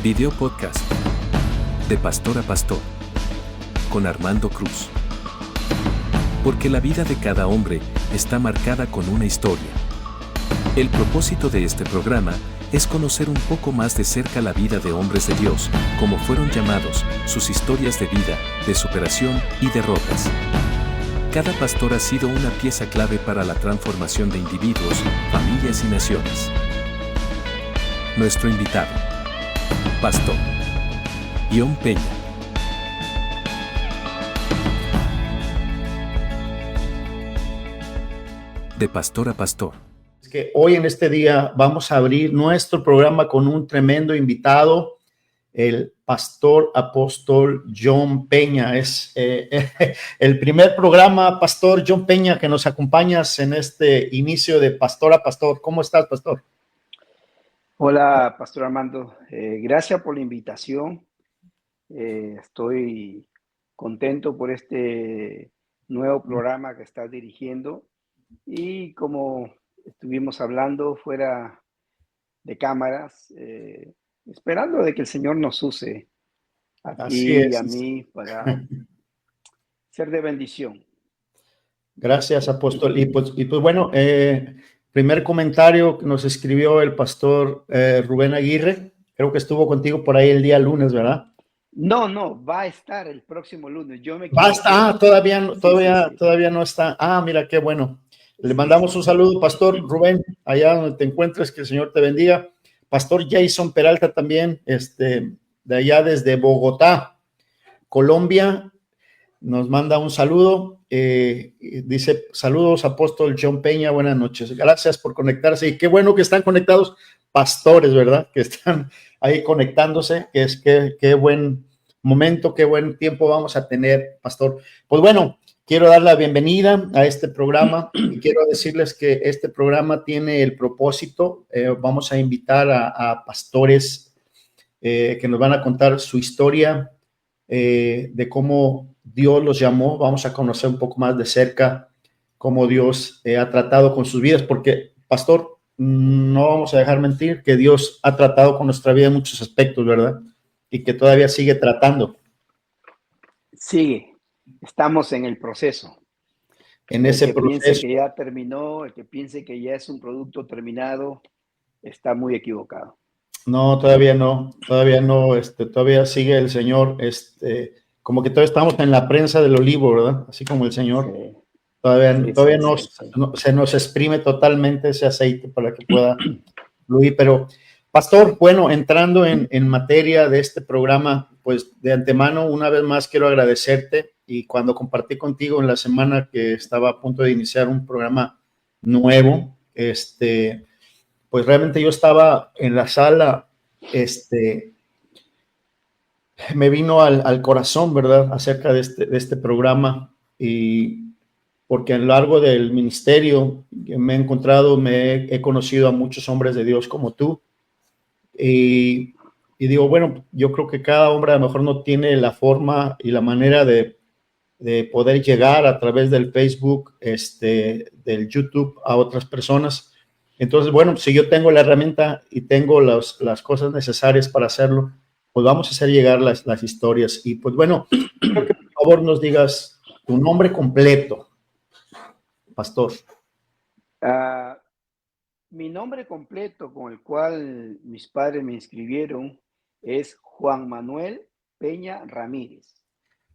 Video podcast de pastor a pastor con Armando Cruz. Porque la vida de cada hombre está marcada con una historia. El propósito de este programa es conocer un poco más de cerca la vida de hombres de Dios, cómo fueron llamados, sus historias de vida, de superación y derrotas. Cada pastor ha sido una pieza clave para la transformación de individuos, familias y naciones. Nuestro invitado, Pastor John Peña. De pastor a pastor. Es que hoy en este día vamos a abrir nuestro programa con un tremendo invitado, el pastor apóstol John Peña. Es el primer programa, pastor John Peña, que nos acompañas en este inicio de pastor a pastor. ¿Cómo estás, pastor? Hola, pastor Armando. Gracias por la invitación. Estoy contento por este nuevo programa que estás dirigiendo. Y como estuvimos hablando fuera de cámaras, esperando de que el Señor nos use a ti y a mí para ser de bendición. Gracias, apóstol. Y pues bueno, primer comentario que nos escribió el pastor Rubén Aguirre. Creo que estuvo contigo por ahí el día lunes, ¿verdad? No, va a estar el próximo lunes. Va a estar, todavía no está. Ah, mira, qué bueno. Le mandamos un saludo, pastor Rubén, allá donde te encuentres, que el Señor te bendiga. Pastor Jason Peralta también, de allá desde Bogotá, Colombia, nos manda un saludo. Dice, saludos, apóstol John Peña, buenas noches. Gracias por conectarse. Y qué bueno que están conectados pastores, ¿verdad? Que están ahí conectándose, qué buen momento, qué buen tiempo vamos a tener, pastor. Pues bueno, quiero dar la bienvenida a este programa y quiero decirles que este programa tiene el propósito, vamos a invitar a pastores que nos van a contar su historia de cómo Dios los llamó. Vamos a conocer un poco más de cerca cómo Dios ha tratado con sus vidas, porque, pastor, no vamos a dejar mentir que Dios ha tratado con nuestra vida en muchos aspectos, ¿verdad? Y que todavía sigue tratando. Sigue, estamos en el proceso. En ese proceso. El que piense que ya terminó, el que piense que ya es un producto terminado, está muy equivocado. No, todavía no, todavía sigue el Señor, como que todavía estamos en la prensa del olivo, ¿verdad? Así como el Señor. Sí. Todavía no, se nos exprime totalmente ese aceite para que pueda fluir. Pero, pastor, bueno, entrando en materia de este programa, pues de antemano, una vez más quiero agradecerte. Y cuando compartí contigo en la semana que estaba a punto de iniciar un programa nuevo, pues realmente yo estaba en la sala, me vino al corazón, ¿verdad?, acerca de este programa, y porque a lo largo del ministerio me he encontrado, he conocido a muchos hombres de Dios como tú, y digo, bueno, yo creo que cada hombre a lo mejor no tiene la forma y la manera de poder llegar a través del Facebook, del YouTube a otras personas. Entonces, bueno, si yo tengo la herramienta y tengo las cosas necesarias para hacerlo, pues vamos a hacer llegar las historias. Y pues bueno, quiero que por favor nos digas tu nombre completo, pastor. Mi nombre completo con el cual mis padres me inscribieron es Juan Manuel Peña Ramírez.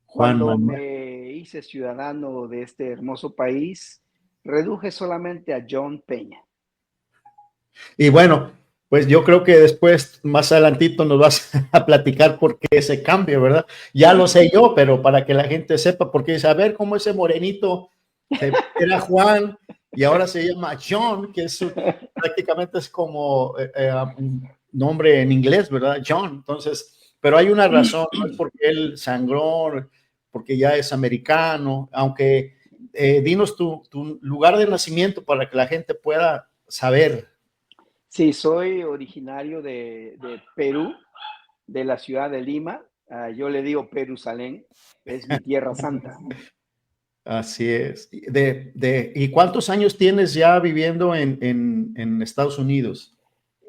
Cuando me hice ciudadano de este hermoso país, reduje solamente a John Peña. Y bueno, pues yo creo que después, más adelantito, nos vas a platicar por qué ese cambio, ¿verdad? Ya lo sé yo, pero para que la gente sepa, porque dice, a ver cómo ese morenito era Juan y ahora se llama John, que prácticamente es como un nombre en inglés, ¿verdad? John. Entonces, pero hay una razón, no es porque él sangró, porque ya es americano, aunque dinos tu lugar de nacimiento para que la gente pueda saber. Sí, soy originario de Perú, de la ciudad de Lima. Yo le digo Perusalén, es mi tierra santa. Así es. ¿Y cuántos años tienes ya viviendo en Estados Unidos?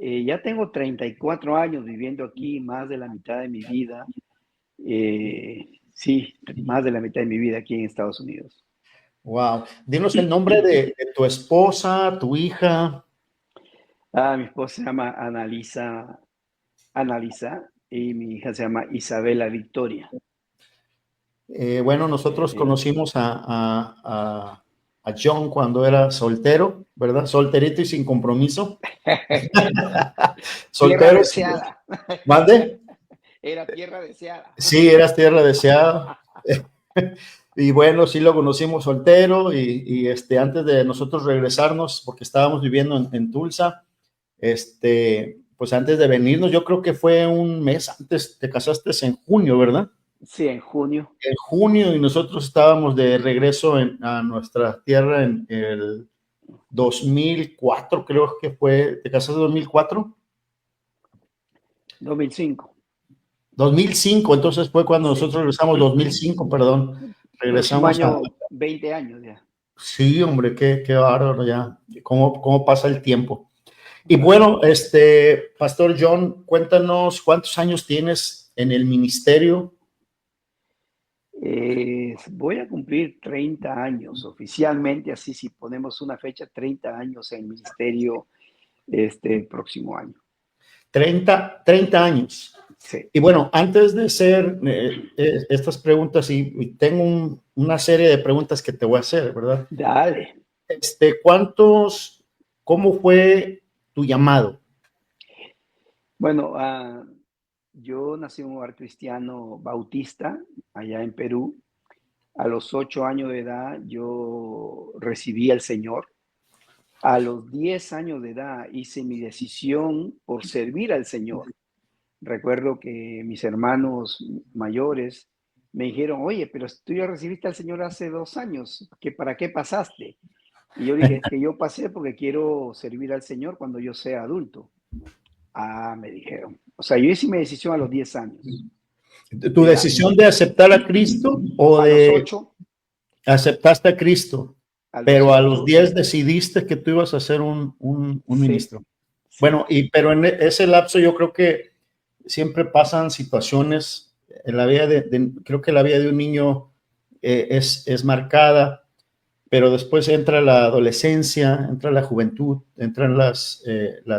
Ya tengo 34 años viviendo aquí, más de la mitad de mi vida. Sí, más de la mitad de mi vida aquí en Estados Unidos. Wow. Dinos el nombre de tu esposa, tu hija. Mi esposa se llama Analisa, y mi hija se llama Isabela Victoria. Bueno, nosotros conocimos a John cuando era soltero, ¿verdad? Solterito y sin compromiso. Tierra Soltero. deseada. ¿Mande? Era tierra deseada. Sí, eras tierra deseada. Y bueno, sí lo conocimos soltero y antes de nosotros regresarnos, porque estábamos viviendo en Tulsa, pues antes de venirnos, yo creo que fue un mes antes, te casaste en junio, ¿verdad? Sí, en junio. En junio y nosotros estábamos de regreso a nuestra tierra en el 2004, creo que fue. ¿Te casaste en 2004? 2005. 2005, entonces fue cuando Sí. nosotros regresamos, 2005, perdón. Próximo Regresamos año, 20 años ya. Sí, hombre, qué bárbaro ya. ¿Cómo pasa el tiempo? Y bueno, Pastor John, cuéntanos cuántos años tienes en el ministerio. Voy a cumplir 30 años oficialmente, así si ponemos una fecha, 30 años en ministerio este próximo año. 30 años. Sí. Y bueno, antes de hacer estas preguntas, y tengo una serie de preguntas que te voy a hacer, ¿verdad? Dale. ¿Cómo fue tu llamado? Bueno, yo nací en un hogar cristiano bautista allá en Perú. A los 8 años de edad yo recibí al Señor. A los 10 años de edad hice mi decisión por servir al Señor. Recuerdo que mis hermanos mayores me dijeron, oye, pero tú ya recibiste al Señor hace 2 años, ¿para qué pasaste? Y yo dije, es que yo pasé porque quiero servir al Señor cuando yo sea adulto. Me dijeron. O sea, yo hice mi decisión a los 10 años. ¿Tu decisión de aceptar a Cristo o a los 8? Aceptaste a Cristo, pero a los 10 decidiste que tú ibas a ser un ministro? Sí. Bueno, pero en ese lapso yo creo que siempre pasan situaciones en la vida creo que la vida de un niño es marcada, pero después entra la adolescencia, entra la juventud, entran las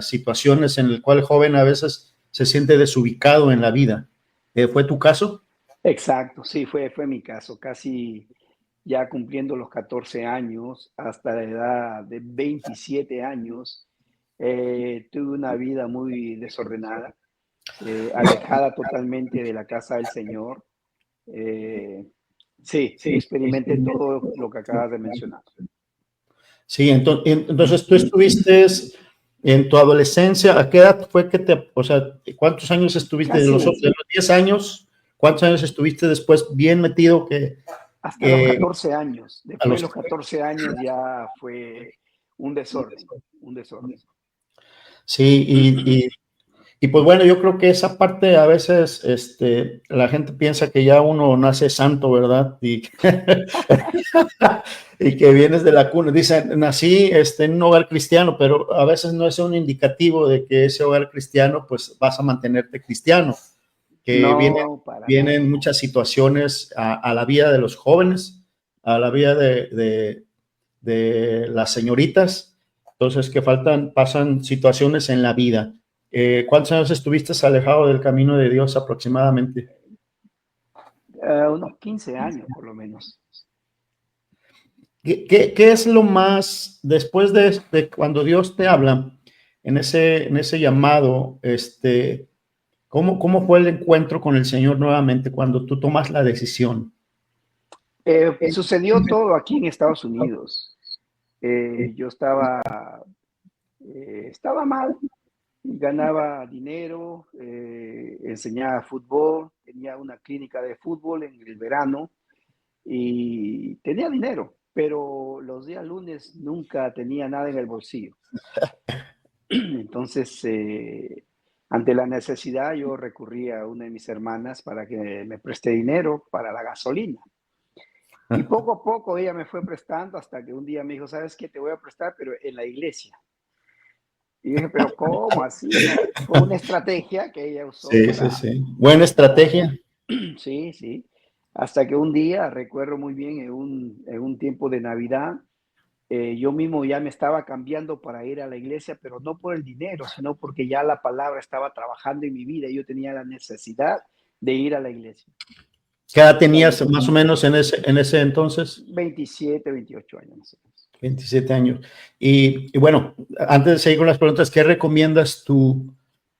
situaciones en las cuales el joven a veces se siente desubicado en la vida. ¿Fue tu caso? Exacto, sí, fue mi caso. Casi ya cumpliendo los 14 años, hasta la edad de 27 años, tuve una vida muy desordenada, alejada totalmente de la casa del Señor. Sí, experimenté todo lo que acabas de mencionar. Sí, entonces tú estuviste en tu adolescencia. ¿A qué edad fue cuántos años estuviste? De los 10 años, ¿cuántos años estuviste después bien metido? Hasta los 14 años. Después de los 14 años ya fue un desorden. Sí, y pues bueno, yo creo que esa parte a veces la gente piensa que ya uno nace santo, ¿verdad? Y, y que vienes de la cuna. Dicen, nací en un hogar cristiano, pero a veces no es un indicativo de que ese hogar cristiano, pues vas a mantenerte cristiano. Que vienen muchas situaciones a la vida de los jóvenes, a la vida de las señoritas, entonces que pasan situaciones en la vida. ¿Cuántos años estuviste alejado del camino de Dios aproximadamente? Unos 15 años por lo menos. ¿Qué es lo más, después de cuando Dios te habla en ese llamado, ¿cómo fue el encuentro con el Señor nuevamente cuando tú tomas la decisión? Sucedió todo aquí en Estados Unidos. Yo estaba mal, ganaba dinero, enseñaba fútbol, tenía una clínica de fútbol en el verano y tenía dinero, pero los días lunes nunca tenía nada en el bolsillo. Entonces, ante la necesidad, yo recurrí a una de mis hermanas para que me preste dinero para la gasolina. Y poco a poco ella me fue prestando hasta que un día me dijo, ¿sabes qué? Te voy a prestar, pero en la iglesia. Y dije, pero ¿cómo así? Fue una estrategia que ella usó Sí, sí, para, sí. Buena estrategia. sí, sí. Hasta que un día, recuerdo muy bien, en un tiempo de Navidad, yo mismo ya me estaba cambiando para ir a la iglesia, pero no por el dinero, sino porque ya la palabra estaba trabajando en mi vida y yo tenía la necesidad de ir a la iglesia. ¿Qué edad Cuando tenías más o menos en ese entonces? 27, 28 años. Más o menos. 27 años. Y bueno, antes de seguir con las preguntas, ¿qué recomiendas tú?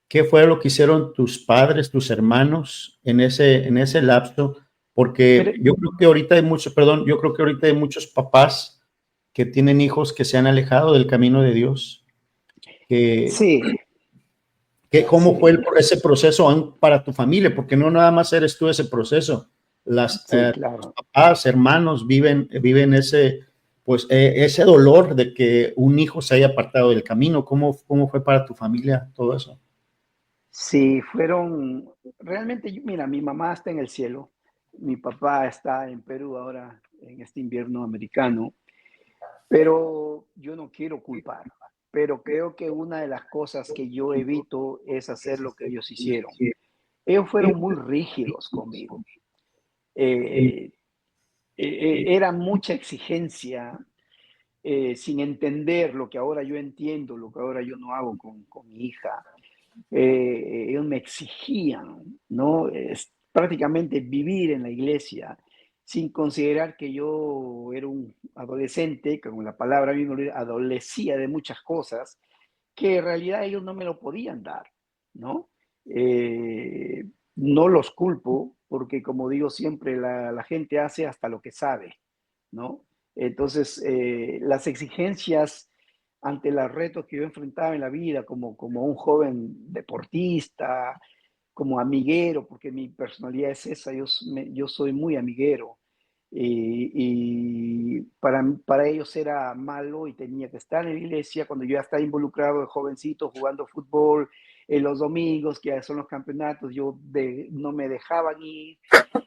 ¿Qué fue lo que hicieron tus padres, tus hermanos en ese lapso? Pero, Porque yo creo que ahorita hay muchos, perdón, yo creo que ahorita hay muchos papás que tienen hijos que se han alejado del camino de Dios. Que, sí, ¿Cómo fue sí, ese proceso aún para tu familia? Porque no nada más eres tú ese proceso. sí, Tus claro. papás, hermanos viven ese, pues, ese dolor de que un hijo se haya apartado del camino. ¿Cómo fue para tu familia todo eso? Sí, fueron, realmente, mira, mi mamá está en el cielo, mi papá está en Perú ahora, en este invierno americano, pero yo no quiero culpar, pero creo que una de las cosas que yo evito es hacer lo que ellos hicieron. Ellos fueron muy rígidos conmigo. Eh, Era mucha exigencia, sin entender lo que ahora yo entiendo, lo que ahora yo no hago con mi hija. Ellos me exigían, ¿no? Es prácticamente vivir en la iglesia sin considerar que yo era un adolescente, como la palabra mismo lo dice, adolecía de muchas cosas que en realidad ellos no me lo podían dar, ¿no? Eh, no los culpo porque, como digo siempre, la gente hace hasta lo que sabe, ¿no? Entonces, las exigencias ante los retos que yo enfrentaba en la vida como un joven deportista, como amiguero, porque mi personalidad es esa, yo soy muy amiguero. Y para ellos era malo y tenía que estar en la iglesia cuando yo ya estaba involucrado de jovencito jugando fútbol en los domingos, que son los campeonatos, no me dejaban ir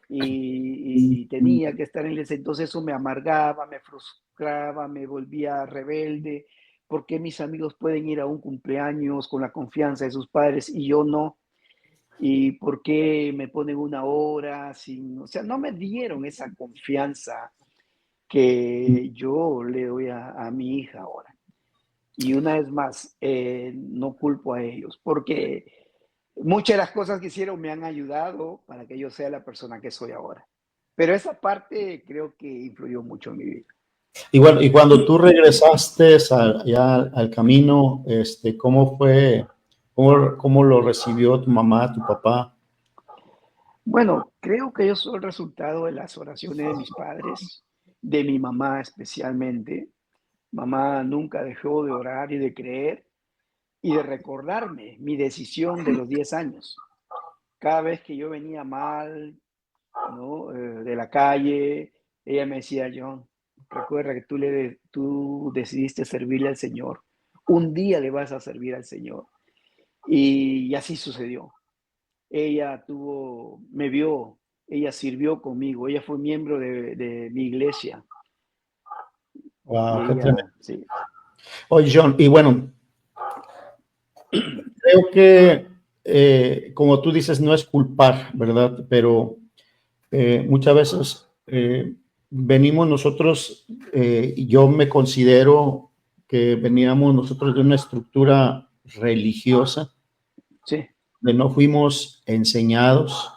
y tenía que estar en la iglesia. Entonces eso me amargaba, me frustraba, me volvía rebelde. ¿Por qué mis amigos pueden ir a un cumpleaños con la confianza de sus padres y yo no? ¿Y por qué me ponen una hora sin, o sea, no me dieron esa confianza que yo le doy a mi hija ahora? Y una vez más, no culpo a ellos, porque muchas de las cosas que hicieron me han ayudado para que yo sea la persona que soy ahora. Pero esa parte creo que influyó mucho en mi vida. Y bueno, y cuando tú regresaste ya al camino, ¿cómo fue? ¿Cómo lo recibió tu mamá, tu papá? Bueno, creo que yo soy el resultado de las oraciones de mis padres, de mi mamá especialmente. Mamá nunca dejó de orar y de creer y de recordarme mi decisión de los 10 años. Cada vez que yo venía mal, ¿no? De la calle, ella me decía, John, recuerda que tú decidiste servirle al Señor. Un día le vas a servir al Señor. Y así sucedió. Me vio, ella sirvió conmigo, ella fue miembro de mi iglesia. Y Wow, qué tremendo. ella, sí. Oye, John, y bueno, creo que, como tú dices, no es culpar, ¿verdad? Pero muchas veces venimos nosotros, y yo me considero que veníamos nosotros de una estructura religiosa, Sí, de no fuimos enseñados,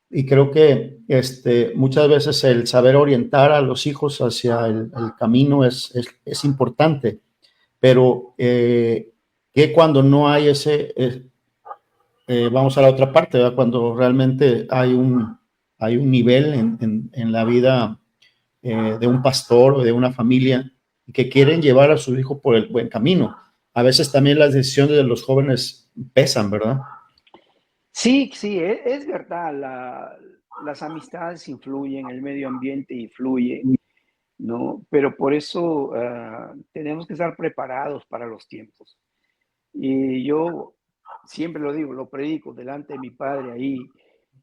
y creo que muchas veces el saber orientar a los hijos hacia el camino es importante, pero que cuando no hay vamos a la otra parte, ¿verdad? Cuando realmente hay un nivel en la vida de un pastor o de una familia que quieren llevar a su hijo por el buen camino. A veces también las decisiones de los jóvenes pesan, ¿verdad? sí, sí, es verdad. Las amistades influyen, el medio ambiente influye, ¿no? Pero por eso tenemos que estar preparados para los tiempos. Y yo siempre lo digo, lo predico delante de mi padre ahí,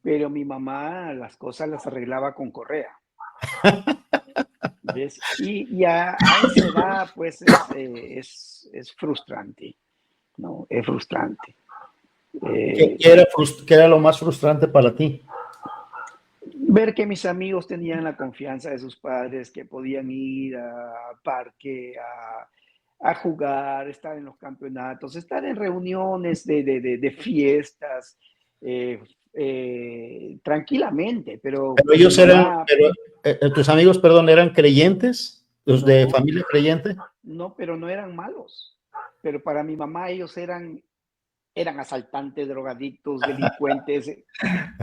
pero mi mamá las cosas las arreglaba con correa, ¿ves? Y a esa edad, pues es frustrante. no, es frustrante. ¿Qué era lo más frustrante para ti? Ver que mis amigos tenían la confianza de sus padres, que podían ir al parque a jugar, estar en los campeonatos, estar en reuniones de fiestas, tranquilamente, pero Pero mi ellos eran, mamá, pero, tus amigos, perdón, ¿eran creyentes? ¿Los de no, familia creyente? no, pero no eran malos. Pero para mi mamá ellos eran asaltantes, drogadictos, delincuentes.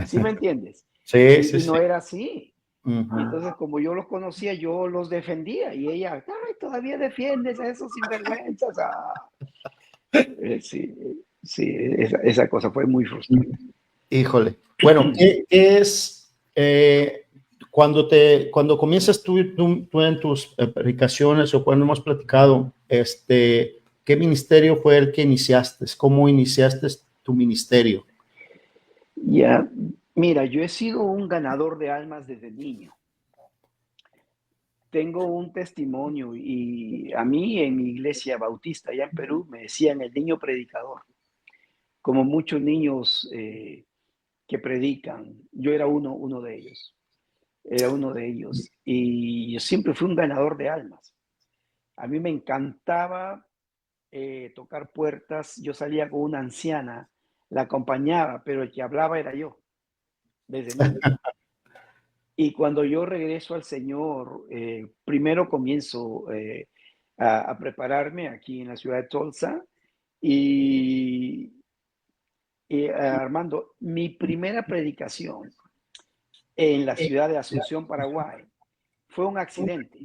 ¿Sí me entiendes? Sí, sí, Y sí. no era así. Y Ujú. entonces, como yo los conocía, yo los defendía. Y ella, ay, todavía defiendes a esos sinvergüenzas. Sí, sí, esa cosa fue muy frustrante. Híjole. Bueno, ¿qué es cuando comienzas tú en tus predicaciones o cuando hemos platicado, qué ministerio fue el que iniciaste? ¿Cómo iniciaste tu ministerio? Ya, mira, yo he sido un ganador de almas desde niño. Tengo un testimonio y a mí en mi iglesia bautista allá en Perú me decían el niño predicador. Como muchos niños que predican, yo era uno de ellos. Era uno de ellos. Y yo siempre fui un ganador de almas. A mí me encantaba tocar puertas. Yo salía con una anciana, la acompañaba, pero el que hablaba era yo, desde niño. Y cuando yo regreso al Señor, primero comienzo a prepararme aquí en la ciudad de Tulsa. Y Armando, mi primera predicación en la ciudad de Asunción, Paraguay, fue un accidente.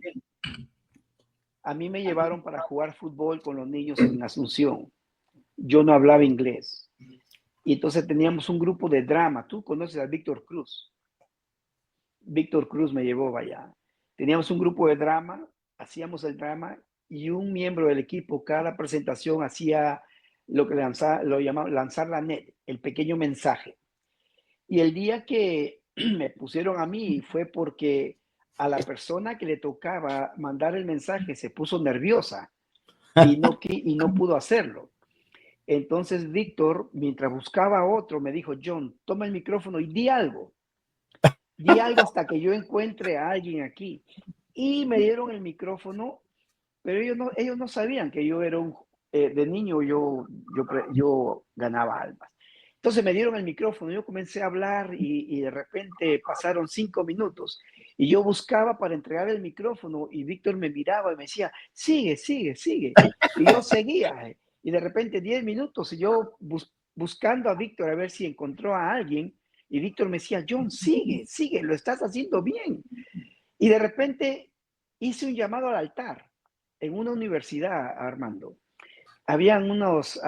A mí me llevaron para jugar fútbol con los niños en Asunción. Yo no hablaba inglés. Y entonces teníamos un grupo de drama. Tú conoces a Víctor Cruz. Víctor Cruz me llevó allá. Teníamos un grupo de drama, hacíamos el drama y un miembro del equipo, cada presentación hacía lo que lo llamaban lanzar la net, el pequeño mensaje. Y el día que me pusieron a mí fue porque a la persona que le tocaba mandar el mensaje se puso nerviosa y no pudo hacerlo. Entonces Víctor, mientras buscaba a otro, me dijo, John, toma el micrófono y di algo. Di algo hasta que yo encuentre a alguien aquí. Y me dieron el micrófono, pero ellos no sabían que yo era de niño yo ganaba almas. Entonces me dieron el micrófono, yo comencé a hablar y de repente pasaron 5 minutos y yo buscaba para entregar el micrófono y Víctor me miraba y me decía, sigue, sigue, sigue. Y yo seguía y de repente 10 minutos y yo buscando a Víctor a ver si encontró a alguien y Víctor me decía, John, sigue, sigue, lo estás haciendo bien. Y de repente hice un llamado al altar en una universidad, Armando. Habían unos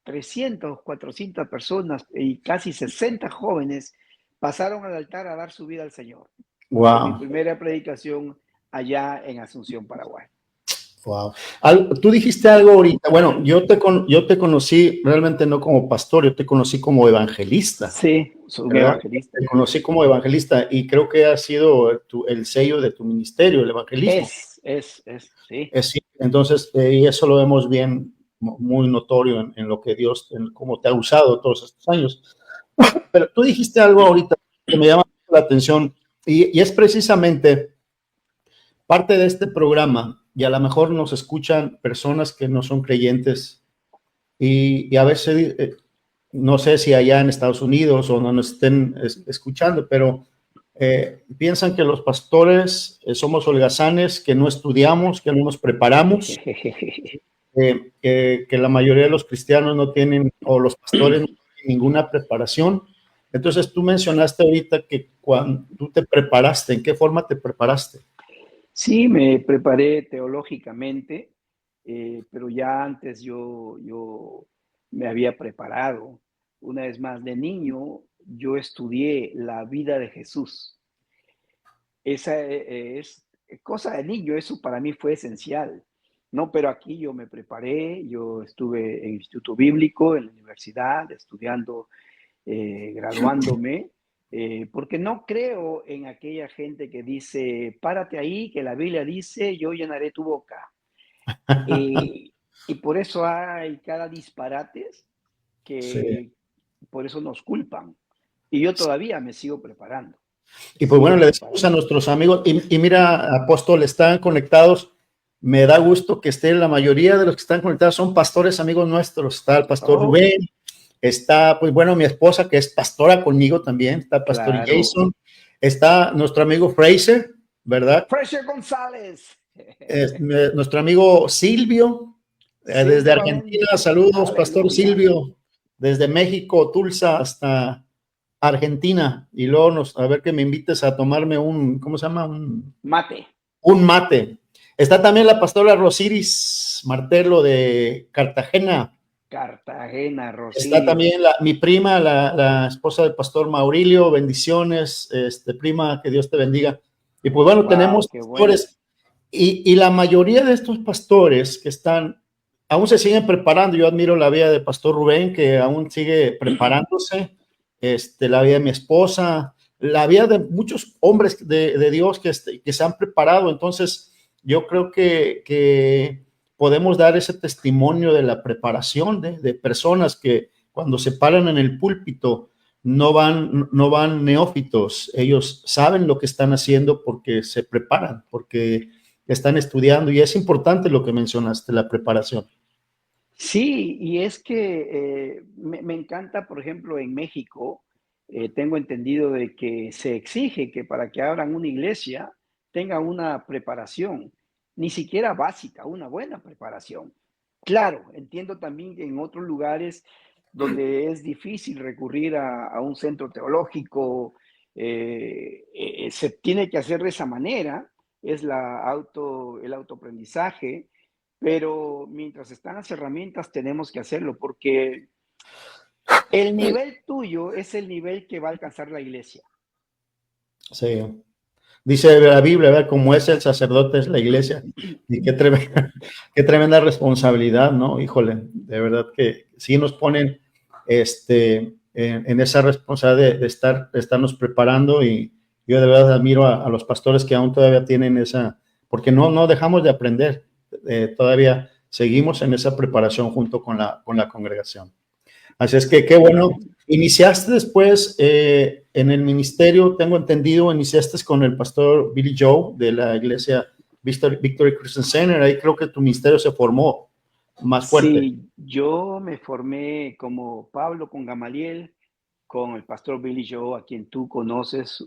300, 400 personas y casi 60 jóvenes pasaron al altar a dar su vida al Señor. Fue mi Wow. primera predicación allá en Asunción, Paraguay. Wow. Tú dijiste algo ahorita. Bueno, yo te conocí realmente no como pastor, yo te conocí como evangelista. Sí, soy un ¿Verdad? evangelista. Te conocí como evangelista y creo que ha sido el sello de tu ministerio, el evangelismo. Sí. Entonces, y eso lo vemos bien, muy notorio en lo que Dios, en cómo te ha usado todos estos años. Pero tú dijiste algo ahorita que me llama la atención y es precisamente parte de este programa, y a lo mejor nos escuchan personas que no son creyentes y a veces, no sé si allá en Estados Unidos o no nos estén escuchando, pero piensan que los pastores somos holgazanes, que no estudiamos, que no nos preparamos, que la mayoría de los cristianos no tienen, o los pastores no tienen ninguna preparación. Entonces tú mencionaste ahorita que cuando tú te preparaste, ¿en qué forma te preparaste? Sí, me preparé teológicamente, pero ya antes yo me había preparado. Una vez más, de niño, yo estudié la vida de Jesús. Esa es cosa de niño, eso para mí fue esencial, ¿no? Pero aquí yo me preparé, yo estuve en el Instituto Bíblico, en la universidad, estudiando, graduándome, porque no creo en aquella gente que dice, párate ahí, que la Biblia dice, yo llenaré tu boca. Y por eso hay cada disparates Sí. que por eso nos culpan. Y yo todavía me sigo preparando. Y pues bueno, Sigo le decimos a preparando. nuestros amigos, y mira, apóstol, están conectados. Me da gusto que estén, la mayoría de los que están conectados son pastores amigos nuestros. Está el pastor Oh, Rubén, está, pues bueno, mi esposa que es pastora conmigo también, está el pastor claro. Jason, está nuestro amigo Fraser, ¿verdad? Fraser González. Nuestro amigo Silvio, desde Silvio Argentina, Valencia. saludos, pastor Aleluya. Silvio, desde México, Tulsa, hasta Argentina, y luego a ver que me invites a tomarme ¿cómo se llama? Mate. Un mate. Está también la pastora Rosiris Martelo de Cartagena. Cartagena, Está Rosirio. también mi prima, la esposa del pastor Maurilio. Bendiciones, prima, que Dios te bendiga. Y pues bueno, Wow, tenemos qué bueno. pastores, y la mayoría de estos pastores que aún se siguen preparando. Yo admiro la vida de pastor Rubén, que aún sigue preparándose, la vida de mi esposa, la vida de muchos hombres de Dios que se han preparado. Entonces, yo creo que podemos dar ese testimonio de la preparación de personas que cuando se paran en el púlpito no van neófitos, ellos saben lo que están haciendo porque se preparan, porque están estudiando, y es importante lo que mencionaste, la preparación. Sí, y es que me encanta, por ejemplo, en México, tengo entendido de que se exige que para que abran una iglesia tenga una preparación, ni siquiera básica, una buena preparación. Claro, entiendo también que en otros lugares donde es difícil recurrir a un centro teológico, se tiene que hacer de esa manera, es el autoaprendizaje, pero mientras están las herramientas tenemos que hacerlo porque el nivel tuyo es el nivel que va a alcanzar la iglesia. Sí. Dice la Biblia, ¿verdad? Como es el sacerdote, es la iglesia. Y qué tremenda responsabilidad, ¿no? Híjole, de verdad que sí nos ponen en esa responsabilidad de estarnos preparando, y yo de verdad admiro a los pastores que aún todavía tienen porque no dejamos de aprender, todavía seguimos en esa preparación junto con la congregación. Así es que qué bueno. Amén. Iniciaste después en el ministerio, tengo entendido, iniciaste con el pastor Billy Joe de la iglesia Victory Christian Center. Ahí creo que tu ministerio se formó más fuerte. Sí, yo me formé como Pablo con Gamaliel, con el pastor Billy Joe, a quien tú conoces.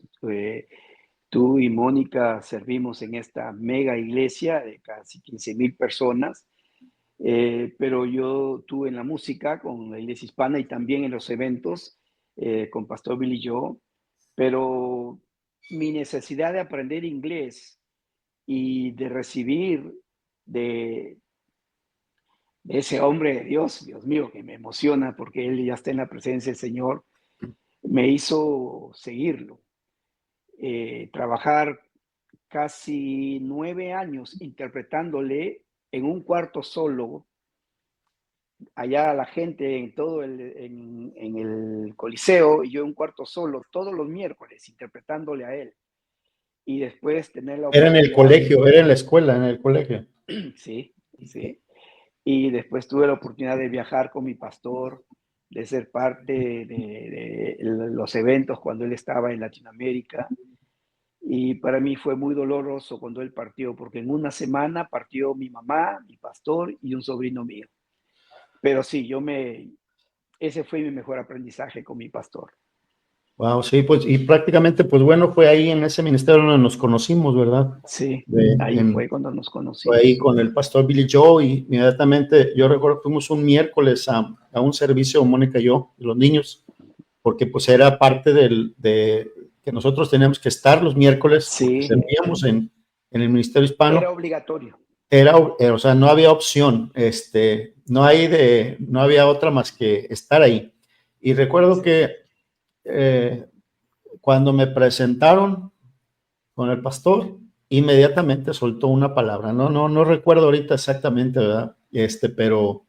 Tú y Mónica servimos en esta mega iglesia de casi 15,000 personas. Pero yo tuve en la música con la iglesia hispana y también en los eventos con Pastor Billy Joe, pero mi necesidad de aprender inglés y de recibir de, de ese hombre de Dios, Dios mío, que me emociona porque él ya está en la presencia del Señor, me hizo seguirlo. Trabajar casi 9 años interpretándole en un cuarto solo allá la gente en el Coliseo y yo en un cuarto solo todos los miércoles interpretándole a él. Y después tener la Era en el oportunidad de, colegio, era en la escuela, en el colegio. sí, sí. Y después tuve la oportunidad de viajar con mi pastor, de ser parte de los eventos cuando él estaba en Latinoamérica. Y para mí fue muy doloroso cuando él partió, porque en una semana partió mi mamá, mi pastor y un sobrino mío. Pero sí, ese fue mi mejor aprendizaje con mi pastor. Wow, sí, pues, y prácticamente, pues bueno, fue ahí en ese ministerio donde nos conocimos, ¿verdad? Sí, ahí fue cuando nos Fue ahí conocimos. con el pastor Billy Joe, y inmediatamente, yo recuerdo, fuimos un miércoles a un servicio, Mónica y yo, los niños, porque pues era parte de que nosotros teníamos que estar los miércoles, porque Sí, servíamos en el ministerio hispano. era obligatorio. O sea, no había opción, no había otra más que estar ahí. Y recuerdo Sí. que cuando me presentaron con el pastor, inmediatamente soltó una palabra. No recuerdo ahorita exactamente, ¿verdad? Pero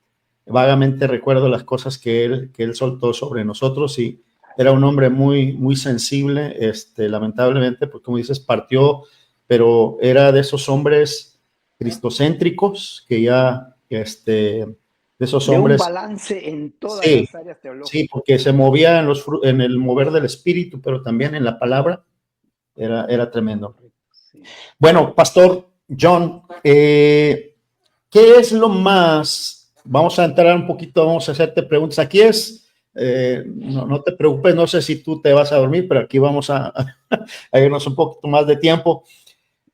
vagamente recuerdo las cosas que él soltó sobre nosotros, y era un hombre muy, muy sensible. Lamentablemente, pues como dices, partió, pero era de esos hombres cristocéntricos que ya de esos De un hombres. balance en todas Sí, las áreas sí, teológicas. porque se movía en el mover del espíritu, pero también en la palabra, era tremendo. Sí. Bueno, Pastor John, ¿qué es lo más? Vamos a entrar un poquito, vamos a hacerte preguntas. Aquí no te preocupes, no sé si tú te vas a dormir, pero aquí vamos a irnos un poquito más de tiempo.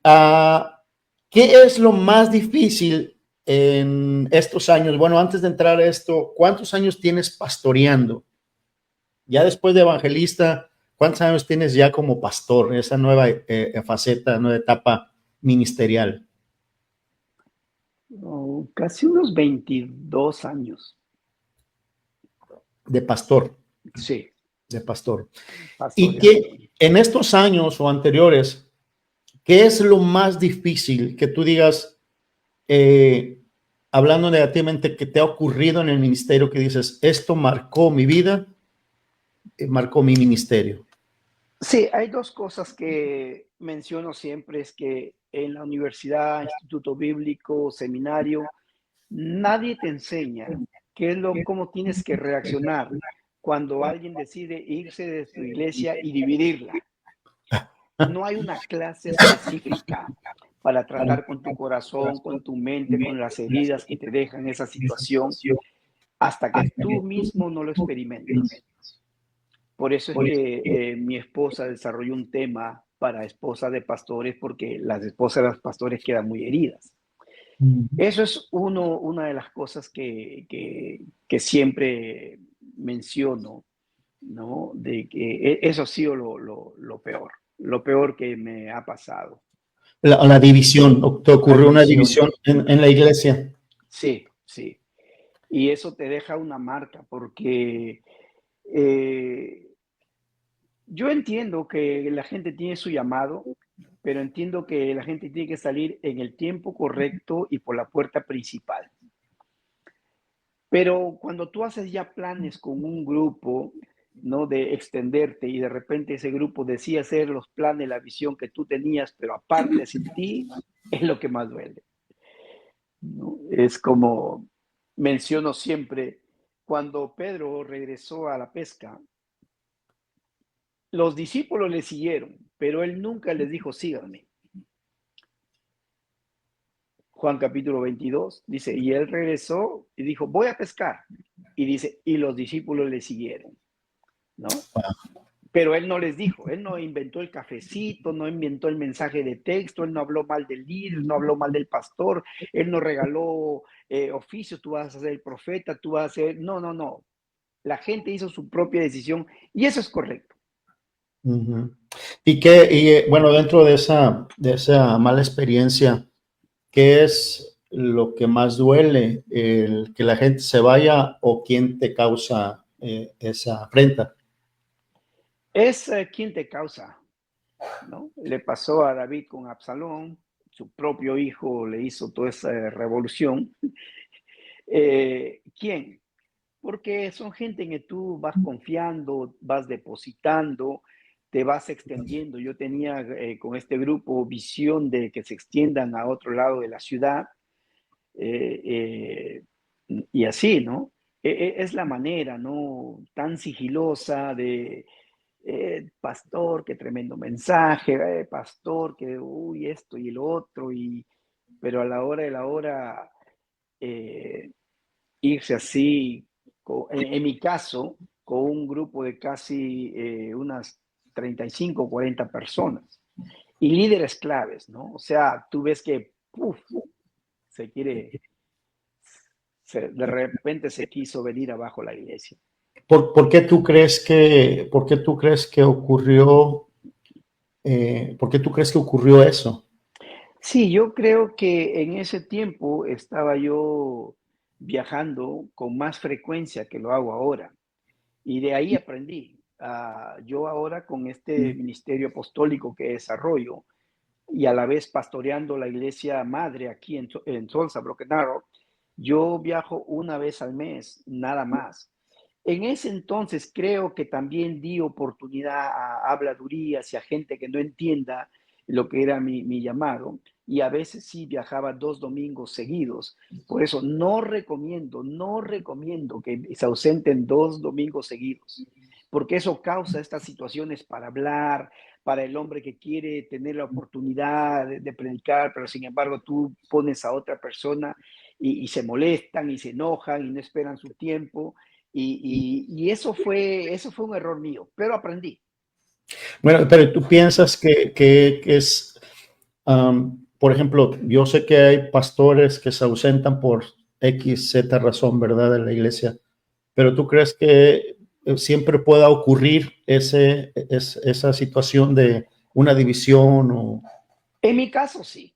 ¿Qué es lo más difícil en estos años? Bueno, antes de entrar a esto, ¿cuántos años tienes pastoreando? Ya después de evangelista, ¿cuántos años tienes ya como pastor? Esa nueva faceta, nueva etapa ministerial. Casi unos 22 años. De pastor, Sí, de pastor. Y pastoreando. que en estos años o anteriores, ¿qué es lo más difícil que tú digas, hablando negativamente, que te ha ocurrido en el ministerio, que dices, esto marcó mi vida, marcó mi ministerio? Sí, hay dos cosas que menciono siempre, es que en la universidad, instituto bíblico, seminario, nadie te enseña cómo tienes que reaccionar cuando alguien decide irse de tu iglesia y dividirla. No hay una clase específica para tratar con tu corazón, con tu mente, con las heridas que te dejan esa situación, hasta que tú mismo no lo experimentas. Por eso es que mi esposa desarrolló un tema para esposas de pastores, porque las esposas de los pastores quedan muy heridas. Eso es una de las cosas que siempre menciono, ¿no? De que eso ha sido lo peor que me ha pasado. La división, te La ocurrió una división, división en la iglesia. sí, sí. Y eso te deja una marca, porque eh, yo entiendo que la gente tiene su llamado, pero entiendo que la gente tiene que salir en el tiempo correcto y por la puerta principal. Pero cuando tú haces ya planes con un grupo, ¿no? De extenderte y de repente ese grupo decide hacer los planes, la visión que tú tenías, pero aparte sin ti, es lo que más duele, ¿no? Es como menciono siempre, cuando Pedro regresó a la pesca, los discípulos le siguieron, pero él nunca les dijo, síganme. Juan capítulo 22 dice, y él regresó y dijo, voy a pescar. Y dice, y los discípulos le siguieron, ¿no? Pero él no les dijo, él no inventó el cafecito, no inventó el mensaje de texto, él no habló mal del líder, no habló mal del pastor, él no regaló oficios, tú vas a ser el profeta, tú vas a ser... No, no, no. La gente hizo su propia decisión y eso es correcto. Bueno, dentro de esa mala experiencia, ¿qué es lo que más duele? ¿El que la gente se vaya o quién te causa esa afrenta? Es quien te causa, ¿no? Le pasó a David con Absalón, su propio hijo le hizo toda esa revolución. ¿Quién? Porque son gente en que tú vas confiando, vas depositando, te vas extendiendo. Yo tenía con este grupo visión de que se extiendan a otro lado de la ciudad eh, eh, y así, ¿no? Es la manera, ¿no? Tan sigilosa de, pastor, qué tremendo mensaje, pastor, que, uy, esto y lo otro, pero a la hora de la hora, eh, irse así, en mi caso, con un grupo de casi unas 35 o 40 personas y líderes claves, ¿no? O sea, tú ves que, ¡puf!, se quiere, de repente se quiso venir abajo la iglesia. ¿Por qué tú crees que ocurrió, por qué tú crees que ocurrió eso? Sí, yo creo que en ese tiempo estaba yo viajando con más frecuencia que lo hago ahora. Y de ahí aprendí. Yo ahora con este ministerio apostólico que desarrollo y a la vez pastoreando la iglesia madre aquí en Tulsa, Broken Arrow, yo viajo una vez al mes, nada más. En ese entonces creo que también di oportunidad a habladurías y a gente que no entienda lo que era mi llamado. y a veces sí viajaba 2 domingos seguidos. Por eso no recomiendo que se ausenten 2 domingos seguidos, porque eso causa estas situaciones para hablar, para el hombre que quiere tener la oportunidad de predicar, pero sin embargo tú pones a otra persona y se molestan y se enojan y no esperan su tiempo. Y eso fue un error mío, pero aprendí. Bueno, pero tú piensas que es, por ejemplo, yo sé que hay pastores que se ausentan por X, Z razón, ¿verdad? En la iglesia, pero tú crees que siempre pueda ocurrir esa situación de una división o... En mi caso, sí.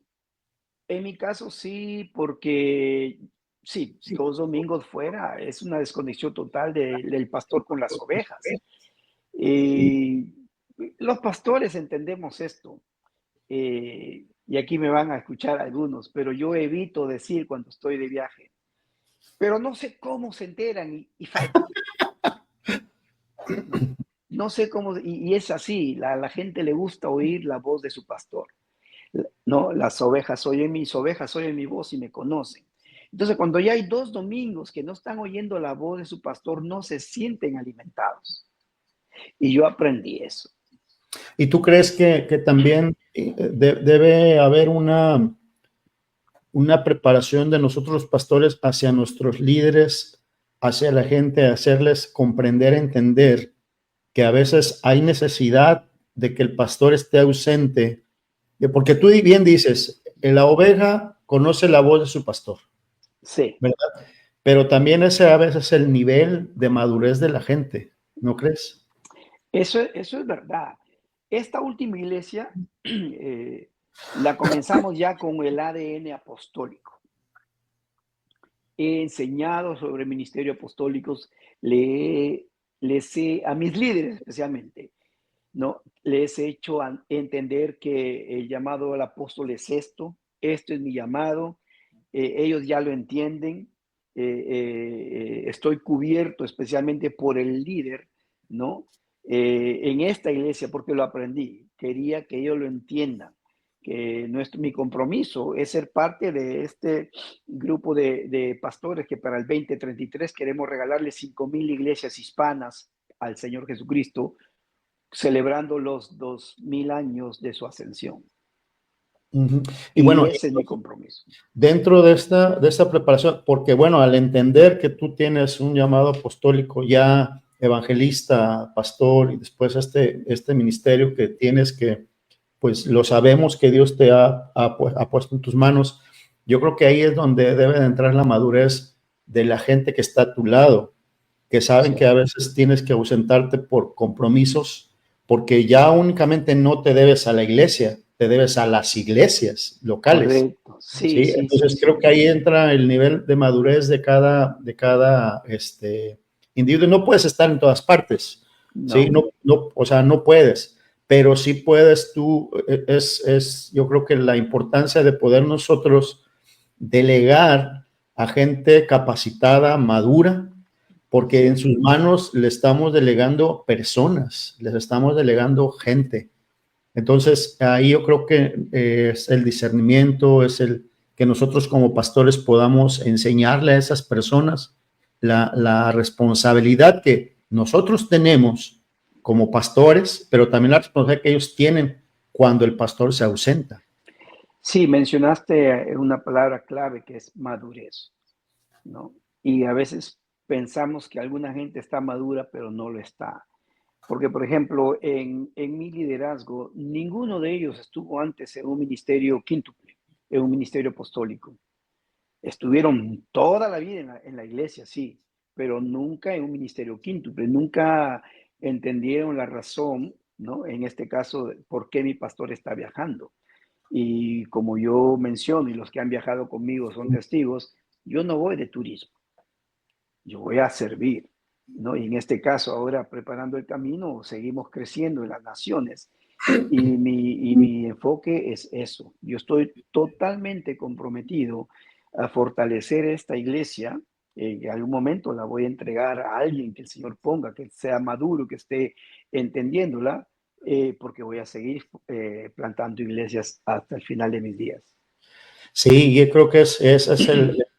En mi caso, sí, porque sí, 2 domingos fuera es una desconexión total del pastor con las ovejas. Y los pastores entendemos esto. Y aquí me van a escuchar algunos, pero yo evito decir cuando estoy de viaje. Pero no sé cómo se enteran y faltan. No, no sé cómo, y es así, la gente le gusta oír la voz de su pastor. No, mis ovejas oyen mi voz y me conocen. Entonces, cuando ya hay 2 domingos que no están oyendo la voz de su pastor, no se sienten alimentados. Y yo aprendí eso. ¿Y tú crees que también debe haber una preparación de nosotros los pastores hacia nuestros líderes, hacia la gente, hacerles comprender, entender que a veces hay necesidad de que el pastor esté ausente? Porque tú bien dices, la oveja conoce la voz de su pastor, Sí, ¿verdad? Pero también ese a veces es el nivel de madurez de la gente, ¿no crees? eso es verdad. Esta última iglesia la comenzamos ya con el ADN apostólico. He enseñado sobre ministerio apostólicos, a mis líderes especialmente, ¿no? Les he hecho entender que el llamado al apóstol es esto es mi llamado, ellos ya lo entienden, estoy cubierto especialmente por el líder, ¿no? En esta iglesia, porque lo aprendí, quería que ellos lo entiendan, que mi compromiso es ser parte de este grupo de pastores que para el 2033 queremos regalarle 5,000 iglesias hispanas al Señor Jesucristo, celebrando los 2,000 años de su ascensión. Uh-huh. Y Y bueno, ese es mi compromiso. dentro de esta preparación, porque bueno, al entender que tú tienes un llamado apostólico ya evangelista, pastor, y después este ministerio que tienes que, pues lo sabemos que Dios te ha puesto en tus manos, yo creo que ahí es donde debe de entrar la madurez de la gente que está a tu lado, que saben Sí. que a veces tienes que ausentarte por compromisos, porque ya únicamente no te debes a la iglesia, te debes a las iglesias locales. Correcto. Sí, Sí, sí, sí, entonces creo sí. que ahí entra el nivel de madurez de cada individuo. No puedes estar en todas partes, sí, No. no, o sea, no puedes, pero sí puedes tú, yo creo que la importancia de poder nosotros delegar a gente capacitada, madura, porque en Sí. sus manos le estamos delegando personas, les estamos delegando gente. Entonces, ahí yo creo que es el discernimiento, es el que nosotros como pastores podamos enseñarle a esas personas la responsabilidad que nosotros tenemos como pastores, pero también la responsabilidad que ellos tienen cuando el pastor se ausenta. Sí, mencionaste una palabra clave que es madurez, ¿no? Y a veces pensamos que alguna gente está madura, pero no lo está. Porque, por ejemplo, en mi liderazgo, ninguno de ellos estuvo antes en un ministerio quíntuple, en un ministerio apostólico. Estuvieron toda la vida en la iglesia, sí, pero nunca en un ministerio quíntuple, nunca entendieron la razón, ¿no? En este caso, por qué mi pastor está viajando. Y como yo menciono, y los que han viajado conmigo son testigos, yo no voy de turismo, yo voy a servir, ¿no? Y en este caso, ahora preparando el camino, seguimos creciendo en las naciones. Y mi enfoque es eso. Yo estoy totalmente comprometido a fortalecer esta iglesia. En algún momento la voy a entregar a alguien que el Señor ponga, que sea maduro, que esté entendiéndola, porque voy a seguir plantando iglesias hasta el final de mis días. Sí, yo creo que esa es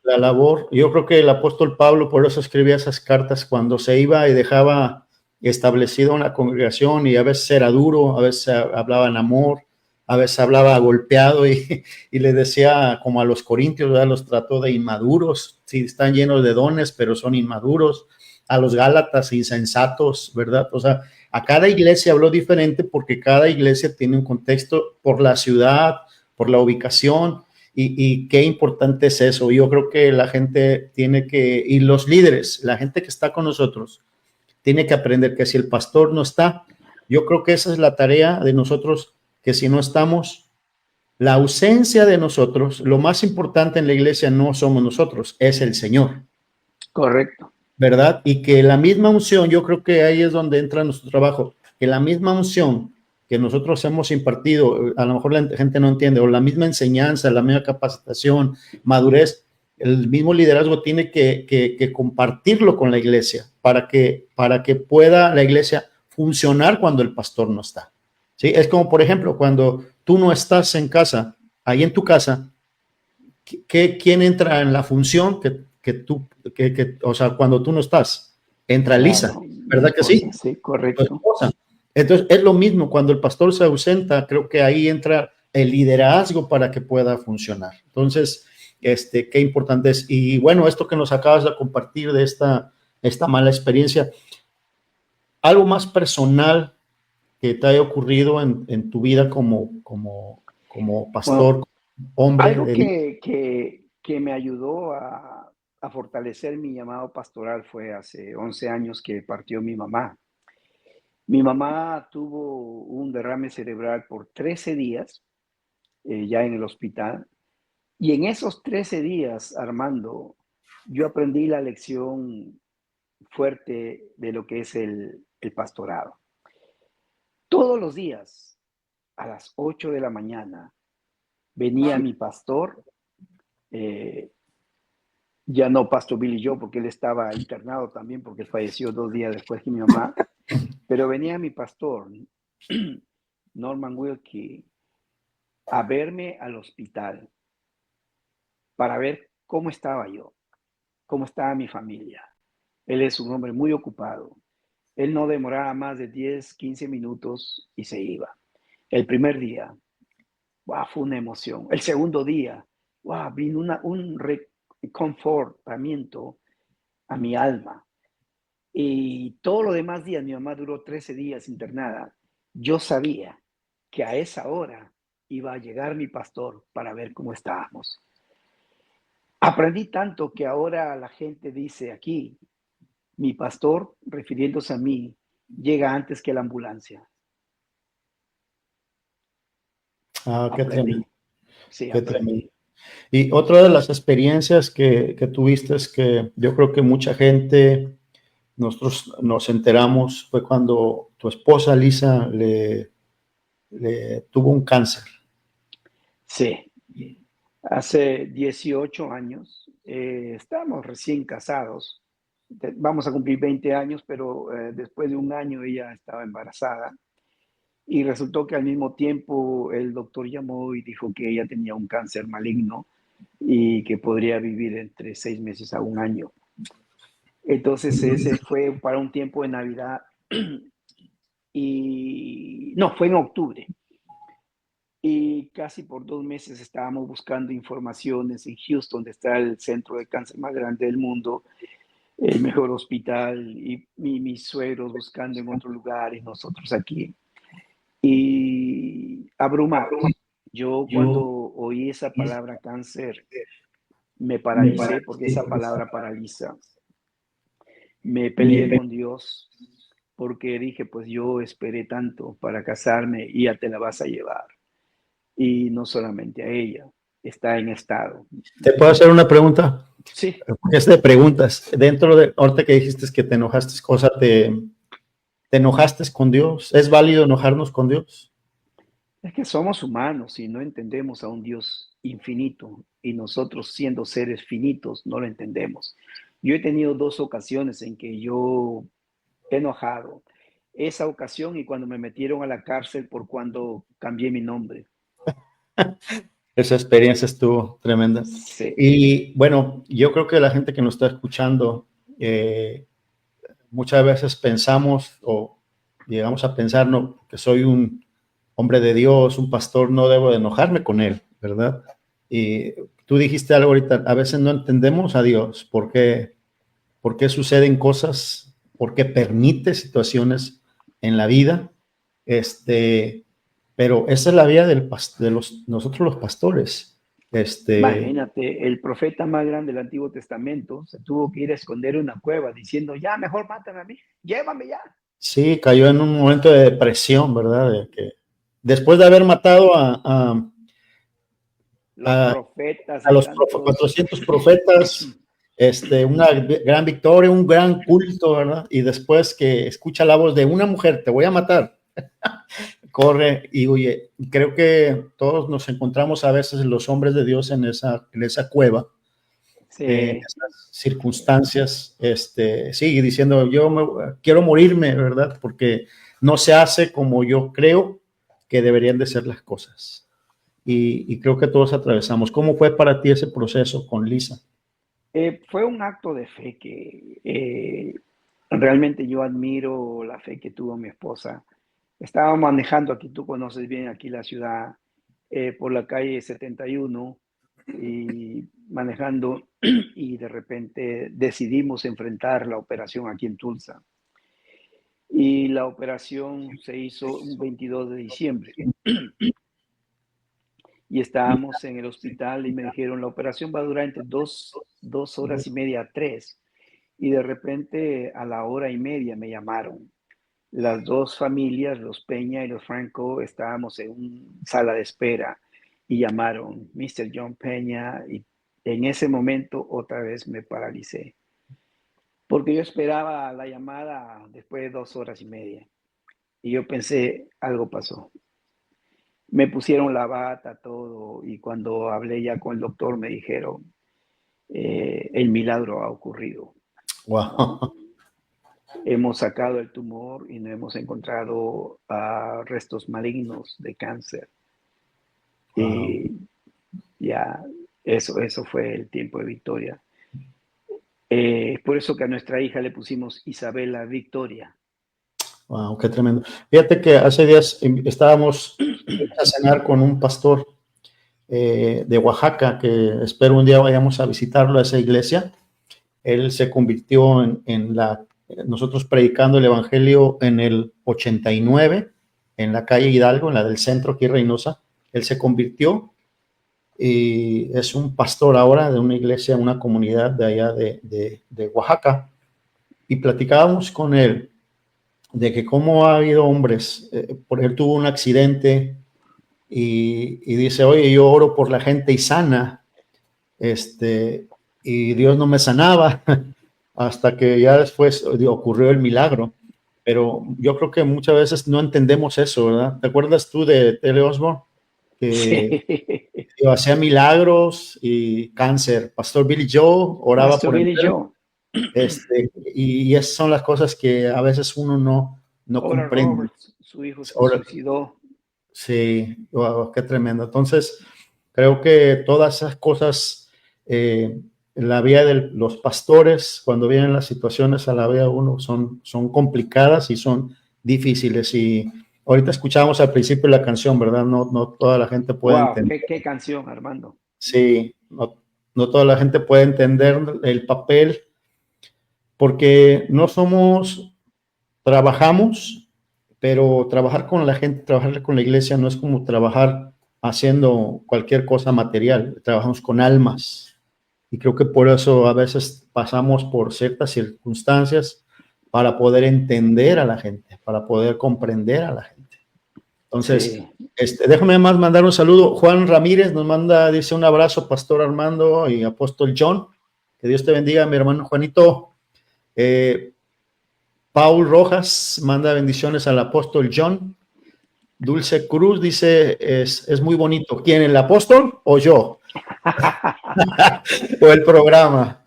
la labor. Yo creo que el apóstol Pablo por eso escribía esas cartas cuando se iba y dejaba establecida una congregación y a veces era duro, a veces hablaba en amor, a veces hablaba golpeado y le decía como a los corintios, ¿verdad? Los trató de inmaduros, sí, están llenos de dones, pero son inmaduros. A los gálatas insensatos, ¿verdad? O sea, a cada iglesia habló diferente porque cada iglesia tiene un contexto por la ciudad, por la ubicación. Y qué importante es eso. Yo creo que la gente tiene que, y los líderes, la gente que está con nosotros, tiene que aprender que si el pastor no está, yo creo que esa es la tarea de nosotros, que si no estamos, la ausencia de nosotros, lo más importante en la iglesia no somos nosotros, es el Señor. Correcto. ¿Verdad? Y que la misma unción, yo creo que ahí es donde entra nuestro trabajo, que la misma unción que nosotros hemos impartido, a lo mejor la gente no entiende, o la misma enseñanza, la misma capacitación, madurez, el mismo liderazgo tiene que compartirlo con la iglesia para que pueda la iglesia funcionar cuando el pastor no está. ¿Sí? Es como, por ejemplo, cuando tú no estás en casa, ahí en tu casa, ¿quién entra en la función o sea, cuando tú no estás? Entra Lisa, Claro, mi ¿verdad que esposa, sí? sí, Tu correcto. esposa. Entonces, es lo mismo, cuando el pastor se ausenta, creo que ahí entra el liderazgo para que pueda funcionar. Entonces, qué importante es. Y bueno, esto que nos acabas de compartir de esta mala experiencia, algo más personal que te haya ocurrido en tu vida como Bueno, pastor, hombre algo de Dios. que me ayudó a fortalecer mi llamado pastoral fue hace 11 años que partió mi mamá. Mi mamá tuvo un derrame cerebral por 13 días ya en el hospital. Y en esos 13 días, Armando, yo aprendí la lección fuerte de lo que es el pastorado. Todos los días, a las 8 de la mañana, venía mi pastor, eh, ya no Pastor Billy Joe, porque él estaba internado también, porque falleció 2 días después que mi mamá, pero venía mi pastor, Norman Wilkie, a verme al hospital para ver cómo estaba yo, cómo estaba mi familia. Él es un hombre muy ocupado. Él no demoraba más de 10, 15 minutos y se iba. El primer día, wow, fue una emoción. El segundo día, wow, vino un reconfortamiento a mi alma. Y todos los demás días, mi mamá duró 13 días internada. Yo sabía que a esa hora iba a llegar mi pastor para ver cómo estábamos. Aprendí tanto que ahora la gente dice aquí, mi pastor, refiriéndose a mí, llega antes que la ambulancia. Ah, qué Aprendí, tremendo, sí, qué tremendo. aprendí. Y otra de las experiencias que tuviste es que yo creo que mucha gente, nosotros nos enteramos, fue cuando tu esposa Lisa le tuvo un cáncer. Sí, hace 18 años, estábamos recién casados, vamos a cumplir 20 años, pero después de un año ella estaba embarazada y resultó que al mismo tiempo el doctor llamó y dijo que ella tenía un cáncer maligno y que podría vivir entre 6 meses a un año. Entonces ese fue para un tiempo de Navidad y no, fue en octubre. Y casi por 2 meses estábamos buscando informaciones en Houston, donde está el centro de cáncer más grande del mundo, el mejor hospital, y mis suegros buscando en otro lugar y nosotros aquí. Y abrumados. Yo cuando oí esa palabra cáncer, me paralicé porque esa palabra paraliza. Me peleé con Dios porque dije, pues yo esperé tanto para casarme y ya te la vas a llevar. Y no solamente a ella, está en estado. ¿Te puedo hacer una pregunta? Sí, Porque es de preguntas. Dentro de, ahorita que dijiste que te enojaste, te enojaste con Dios. ¿Es válido enojarnos con Dios? es que somos humanos y no entendemos a un Dios infinito y nosotros siendo seres finitos no lo entendemos. Yo he tenido 2 ocasiones en que yo he enojado. Esa ocasión y cuando me metieron a la cárcel por cuando cambié mi nombre. esa experiencia estuvo tremenda. Sí. Y bueno, yo creo que la gente que nos está escuchando, muchas veces pensamos o llegamos a pensar, no, que soy un hombre de Dios, un pastor, no debo de enojarme con él, ¿verdad? Y tú dijiste algo ahorita, a veces no entendemos a Dios, ¿por qué suceden cosas? ¿Por qué permite situaciones en la vida? Pero esa es la vida de nosotros los pastores. Imagínate, el profeta más grande del Antiguo Testamento se tuvo que ir a esconder en una cueva diciendo, ya, mejor mátame a mí, llévame ya. Sí, cayó en un momento de depresión, ¿verdad? De que después de haber matado Los profetas a y los tantos... 400 profetas, una gran victoria, un gran culto, ¿verdad? Y después que escucha la voz de una mujer, te voy a matar, corre y huye. Creo que todos nos encontramos a veces los hombres de Dios en esa cueva, Sí. en esas circunstancias, sí, diciendo, quiero morirme, ¿verdad? Porque no se hace como yo creo que deberían de ser las cosas. Y creo que todos atravesamos. ¿Cómo fue para ti ese proceso con Lisa? Fue un acto de fe que realmente yo admiro la fe que tuvo mi esposa. Estaba manejando aquí, tú conoces bien aquí la ciudad, por la calle 71 y manejando y de repente decidimos enfrentar la operación aquí en Tulsa. Y la operación se hizo un 22 de diciembre. Y estábamos en el hospital y me dijeron, la operación va a durar entre dos horas y media a 3. Y de repente a la hora y media me llamaron. Las dos familias, los Peña y los Franco, estábamos en una sala de espera y llamaron Mr. John Peña y en ese momento otra vez me paralicé. Porque yo esperaba la llamada después de 2 horas y media. Y yo pensé, algo pasó. Me pusieron la bata, todo, y cuando hablé ya con el doctor me dijeron, el milagro ha ocurrido. Wow. Hemos sacado el tumor y no hemos encontrado restos malignos de cáncer. Wow. Y ya, eso fue el tiempo de victoria. Por eso que a nuestra hija le pusimos Isabela Victoria. Wow, qué tremendo. Fíjate que hace días estábamos a cenar con un pastor de Oaxaca, que espero un día vayamos a visitarlo a esa iglesia. Él se convirtió nosotros predicando el evangelio en el 89, en la calle Hidalgo, en la del centro aquí Reynosa. Él se convirtió y es un pastor ahora de una iglesia, una comunidad de allá de Oaxaca. Y platicábamos con él de que cómo ha habido hombres, por él tuvo un accidente y dice, oye, yo oro por la gente y sana, y Dios no me sanaba hasta que ya después ocurrió el milagro. Pero yo creo que muchas veces no entendemos eso, ¿verdad? ¿Te acuerdas tú de T.L. Osborne? Que sí, hacía milagros y cáncer. Pastor Billy Joe oraba Pastor por Billy Joe. Y esas son las cosas que a veces uno no comprende. Roberts, su hijo se suicidó. Sí, wow, qué tremendo. Entonces, creo que todas esas cosas, la vida de los pastores, cuando vienen las situaciones a la vida de uno, son complicadas y son difíciles. Y ahorita escuchábamos al principio la canción, ¿verdad? No toda la gente puede entender. ¿Qué canción, Armando? Sí, no toda la gente puede entender el papel, porque trabajamos, pero trabajar con la gente, trabajar con la iglesia no es como trabajar haciendo cualquier cosa material, trabajamos con almas. Y creo que por eso a veces pasamos por ciertas circunstancias para poder entender a la gente, para poder comprender a la gente. Entonces, sí. Déjame más mandar un saludo. Juan Ramírez nos dice un abrazo, Pastor Armando y Apóstol John. Que Dios te bendiga, mi hermano Juanito. Paul Rojas manda bendiciones al Apóstol John. Dulce Cruz dice, es muy bonito. ¿Quién, el apóstol o yo? O el programa.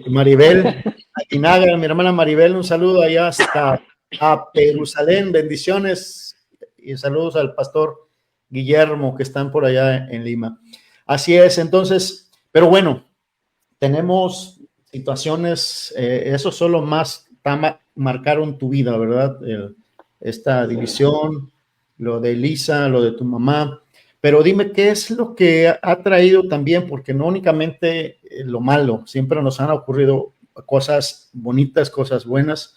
Maribel Atinaga, mi hermana Maribel, un saludo allá hasta a Jerusalén, bendiciones y saludos al pastor Guillermo, que están por allá en Lima. Así es, entonces, pero bueno, tenemos situaciones, eso solo más marcaron tu vida, ¿verdad? Esta división, lo de Elisa, lo de tu mamá. Pero dime, ¿qué es lo que ha traído también? Porque no únicamente lo malo, siempre nos han ocurrido cosas bonitas, cosas buenas.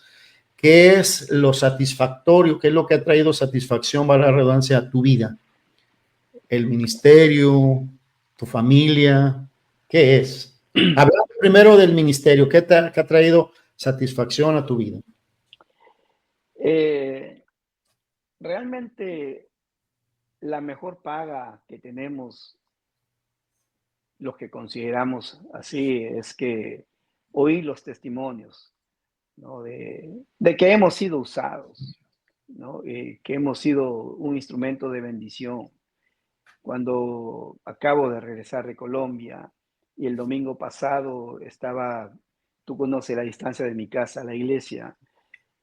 ¿Qué es lo satisfactorio? ¿Qué es lo que ha traído satisfacción, valga la redundancia, a tu vida? ¿El ministerio, tu familia? ¿Qué es? Hablando primero del ministerio, ¿qué ha traído satisfacción a tu vida? Realmente la mejor paga que tenemos, los que consideramos así, es que oír los testimonios, ¿no? de que hemos sido usados, ¿no? Que hemos sido un instrumento de bendición. Cuando acabo de regresar de Colombia y el domingo pasado estaba, tú conoces la distancia de mi casa a la iglesia,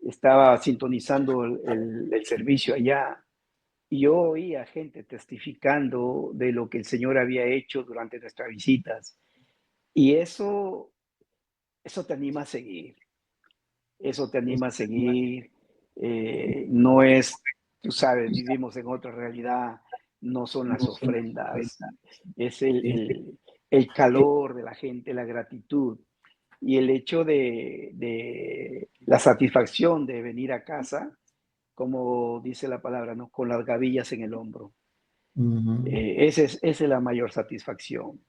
estaba sintonizando el servicio allá y yo oía gente testificando de lo que el Señor había hecho durante nuestras visitas. Y eso te anima a seguir, eso te anima a seguir. No es, tú sabes, vivimos en otra realidad, no son las ofrendas, es el calor de la gente, la gratitud y el hecho de la satisfacción de venir a casa, como dice la palabra, ¿no? Con las gavillas en el hombro. Esa es la mayor satisfacción.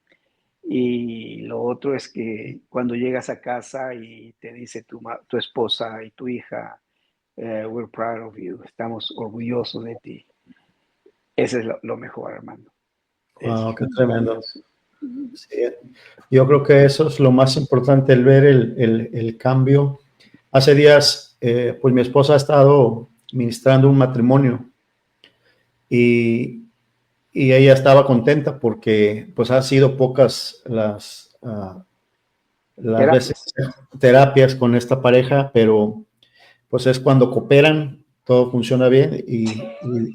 Y lo otro es que cuando llegas a casa y te dice tu esposa y tu hija, we're proud of you, estamos orgullosos de ti. Ese es lo mejor, hermano. Wow, qué tremendo. Sí, yo creo que eso es lo más importante, el ver el cambio. Hace días, pues mi esposa ha estado ministrando un matrimonio y ella estaba contenta porque pues ha sido pocas las veces terapias con esta pareja, pero pues es cuando cooperan, todo funciona bien y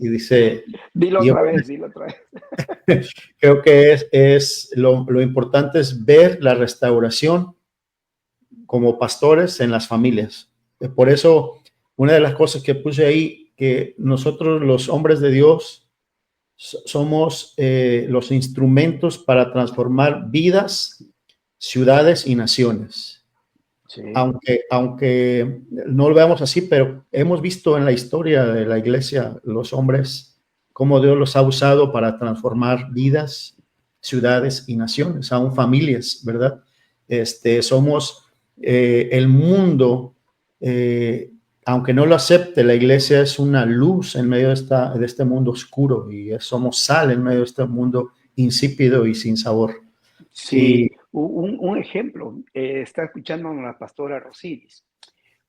dice... Dilo otra vez. Creo que es lo importante es ver la restauración como pastores en las familias. Por eso, una de las cosas que puse ahí, que nosotros los hombres de Dios somos los instrumentos para transformar vidas, ciudades y naciones. Sí. Aunque no lo veamos así, pero hemos visto en la historia de la iglesia los hombres, cómo Dios los ha usado para transformar vidas, ciudades y naciones, aún familias, ¿verdad? Somos el mundo, aunque no lo acepte, la iglesia es una luz en medio de este mundo oscuro y somos sal en medio de este mundo insípido y sin sabor. Sí, un ejemplo, está escuchando a la pastora Rosiris.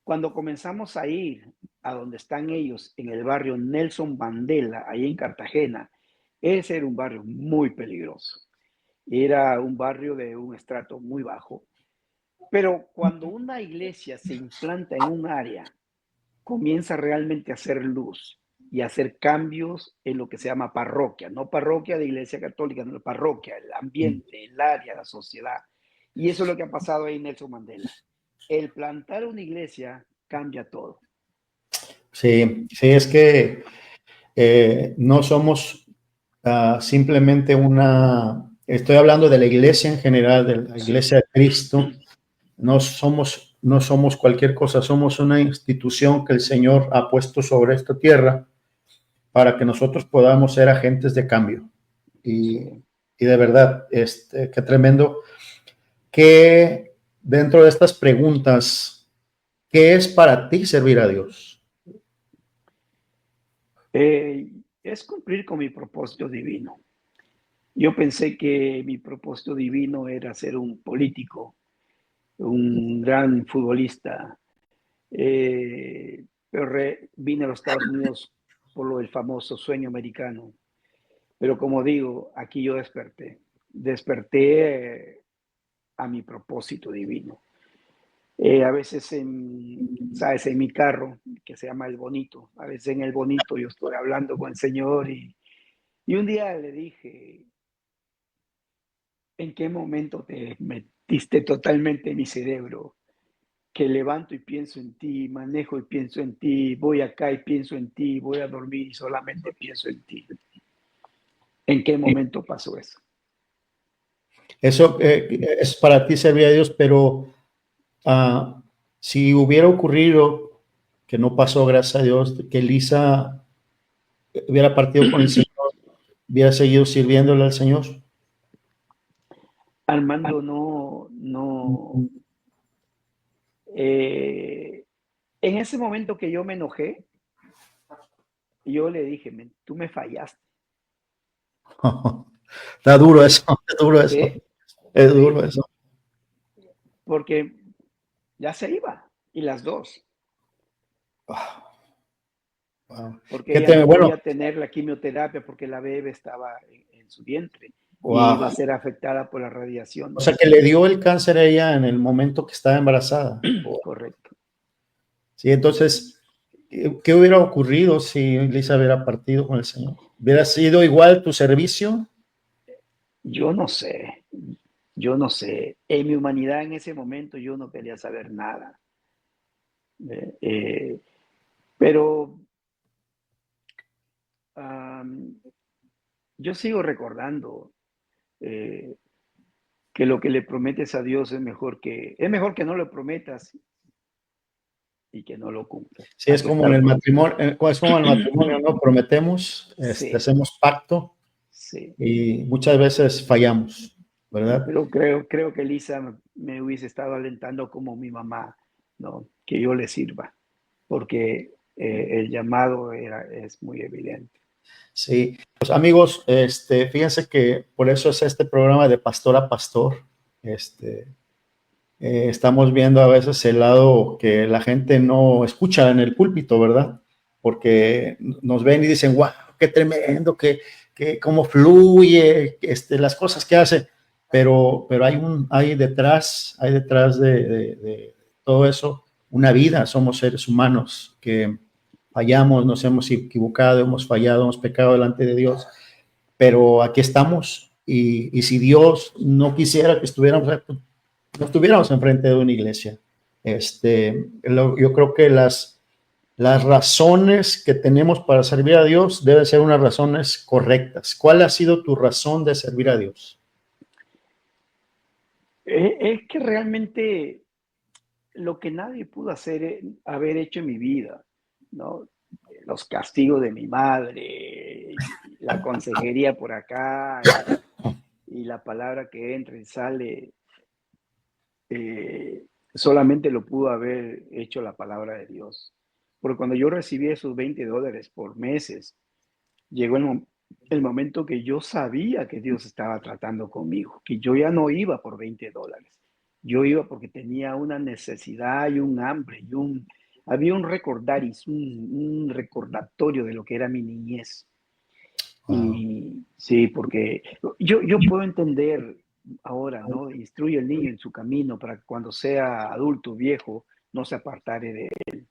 Cuando comenzamos a ir a donde están ellos, en el barrio Nelson Mandela, ahí en Cartagena, ese era un barrio muy peligroso. Era un barrio de un estrato muy bajo. Pero cuando una iglesia se implanta en un área, comienza realmente a hacer luz y a hacer cambios en lo que se llama parroquia, no parroquia de iglesia católica, no parroquia, el ambiente, el área, la sociedad. Y eso es lo que ha pasado ahí en Nelson Mandela. El plantar una iglesia cambia todo. Sí, es que no somos simplemente estoy hablando de la iglesia en general, de la iglesia de Cristo. No somos cualquier cosa, somos una institución que el Señor ha puesto sobre esta tierra para que nosotros podamos ser agentes de cambio. Y de verdad, qué tremendo que dentro de estas preguntas, ¿qué es para ti servir a Dios? Es cumplir con mi propósito divino. Yo pensé que mi propósito divino era ser un político, un gran futbolista, pero vine a los Estados Unidos por lo del famoso sueño americano. Pero como digo, aquí yo desperté a mi propósito divino. A veces, ¿sabes? En mi carro, que se llama El Bonito, a veces en El Bonito yo estoy hablando con el Señor y Y un día le dije, ¿en qué momento te metiste totalmente en mi cerebro? Que levanto y pienso en ti, manejo y pienso en ti, voy acá y pienso en ti, voy a dormir y solamente pienso en ti. ¿En qué momento pasó eso? Eso es para ti servir a Dios, pero si hubiera ocurrido, que no pasó, gracias a Dios, que Elisa hubiera partido con el Señor, hubiera seguido sirviéndole al Señor. Armando, no. En ese momento que yo me enojé, yo le dije, tú me fallaste. Está duro eso, es duro eso, ¿Sí? es duro eso. Porque ya se iba, y las dos. Wow. Porque ella no Bueno, podía tener la quimioterapia porque la bebé estaba en su vientre y iba a wow. ser afectada por la radiación. O sea, que le dio el cáncer a ella en el momento que estaba embarazada. Correcto. Sí, entonces, ¿qué hubiera ocurrido si Elisa hubiera partido con el Señor? ¿Hubiera sido igual tu servicio? Yo no sé. En mi humanidad en ese momento yo no quería saber nada. Pero yo sigo recordando que lo que le prometes a Dios es mejor que no lo prometas y que no lo cumplas. Sí, es como en el matrimonio, ¿no? Prometemos, Sí, hacemos pacto sí. y muchas veces fallamos, ¿verdad? Pero creo que Elisa me hubiese estado alentando como mi mamá, ¿no? Que yo le sirva, porque el llamado es muy evidente. Sí, pues amigos, fíjense que por eso es este programa de pastor a pastor. Estamos viendo a veces el lado que la gente no escucha en el púlpito, ¿verdad? Porque nos ven y dicen, wow, qué tremendo, cómo fluye, las cosas que hace, pero hay detrás de todo eso una vida. Somos seres humanos que fallamos, nos hemos equivocado, hemos fallado, hemos pecado delante de Dios, pero aquí estamos y si Dios no quisiera que no estuviéramos enfrente de una iglesia. Yo creo que las razones que tenemos para servir a Dios deben ser unas razones correctas. ¿Cuál ha sido tu razón de servir a Dios? Es que realmente lo que nadie pudo haber hecho en mi vida, ¿no? Los castigos de mi madre, la consejería por acá y la palabra que entra y sale, solamente lo pudo haber hecho la palabra de Dios. Porque cuando yo recibí esos $20 por meses, llegó el momento que yo sabía que Dios estaba tratando conmigo, que yo ya no iba por $20. Yo iba porque tenía una necesidad y un hambre había un un recordatorio de lo que era mi niñez. Wow. Y sí, porque yo puedo entender ahora, ¿no? Instruye al niño en su camino para que cuando sea adulto, viejo, no se apartare de él.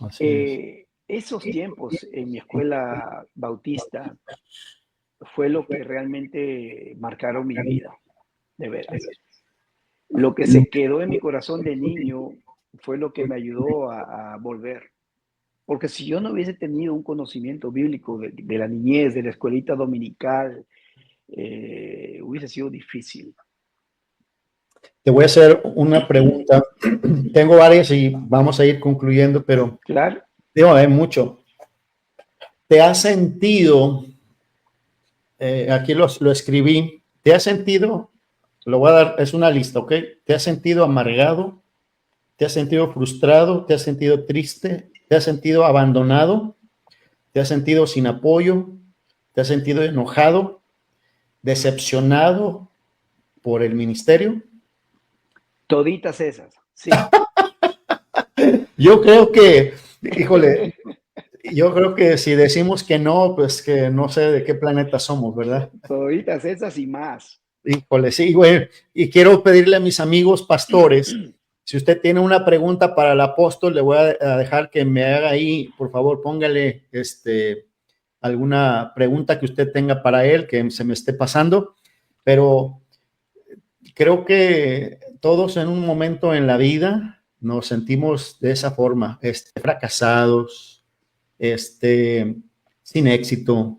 Así es. Esos tiempos en mi escuela bautista fue lo que realmente marcaron mi vida, de veras. Lo que se quedó en mi corazón de niño fue lo que me ayudó a volver. Porque si yo no hubiese tenido un conocimiento bíblico de la niñez, de la escuelita dominical, hubiese sido difícil. Te voy a hacer una pregunta. Tengo varias y vamos a ir concluyendo, pero Claro. digo, hay mucho. ¿Te has sentido, aquí lo escribí, ¿te has sentido, lo voy a dar, es una lista, ¿ok? ¿Te has sentido amargado? ¿Te has sentido frustrado? ¿Te has sentido triste? ¿Te has sentido abandonado? ¿Te has sentido sin apoyo? ¿Te has sentido enojado? ¿Decepcionado por el ministerio? Toditas esas, sí. Yo creo que, híjole, yo creo que si decimos que no, pues que no sé de qué planeta somos, ¿verdad? Toditas esas y más. Híjole, sí, güey. Y quiero pedirle a mis amigos pastores, si usted tiene una pregunta para el apóstol, le voy a dejar que me haga ahí, por favor, póngale alguna pregunta que usted tenga para él que se me esté pasando, pero creo que todos en un momento en la vida nos sentimos de esa forma, fracasados, sin éxito.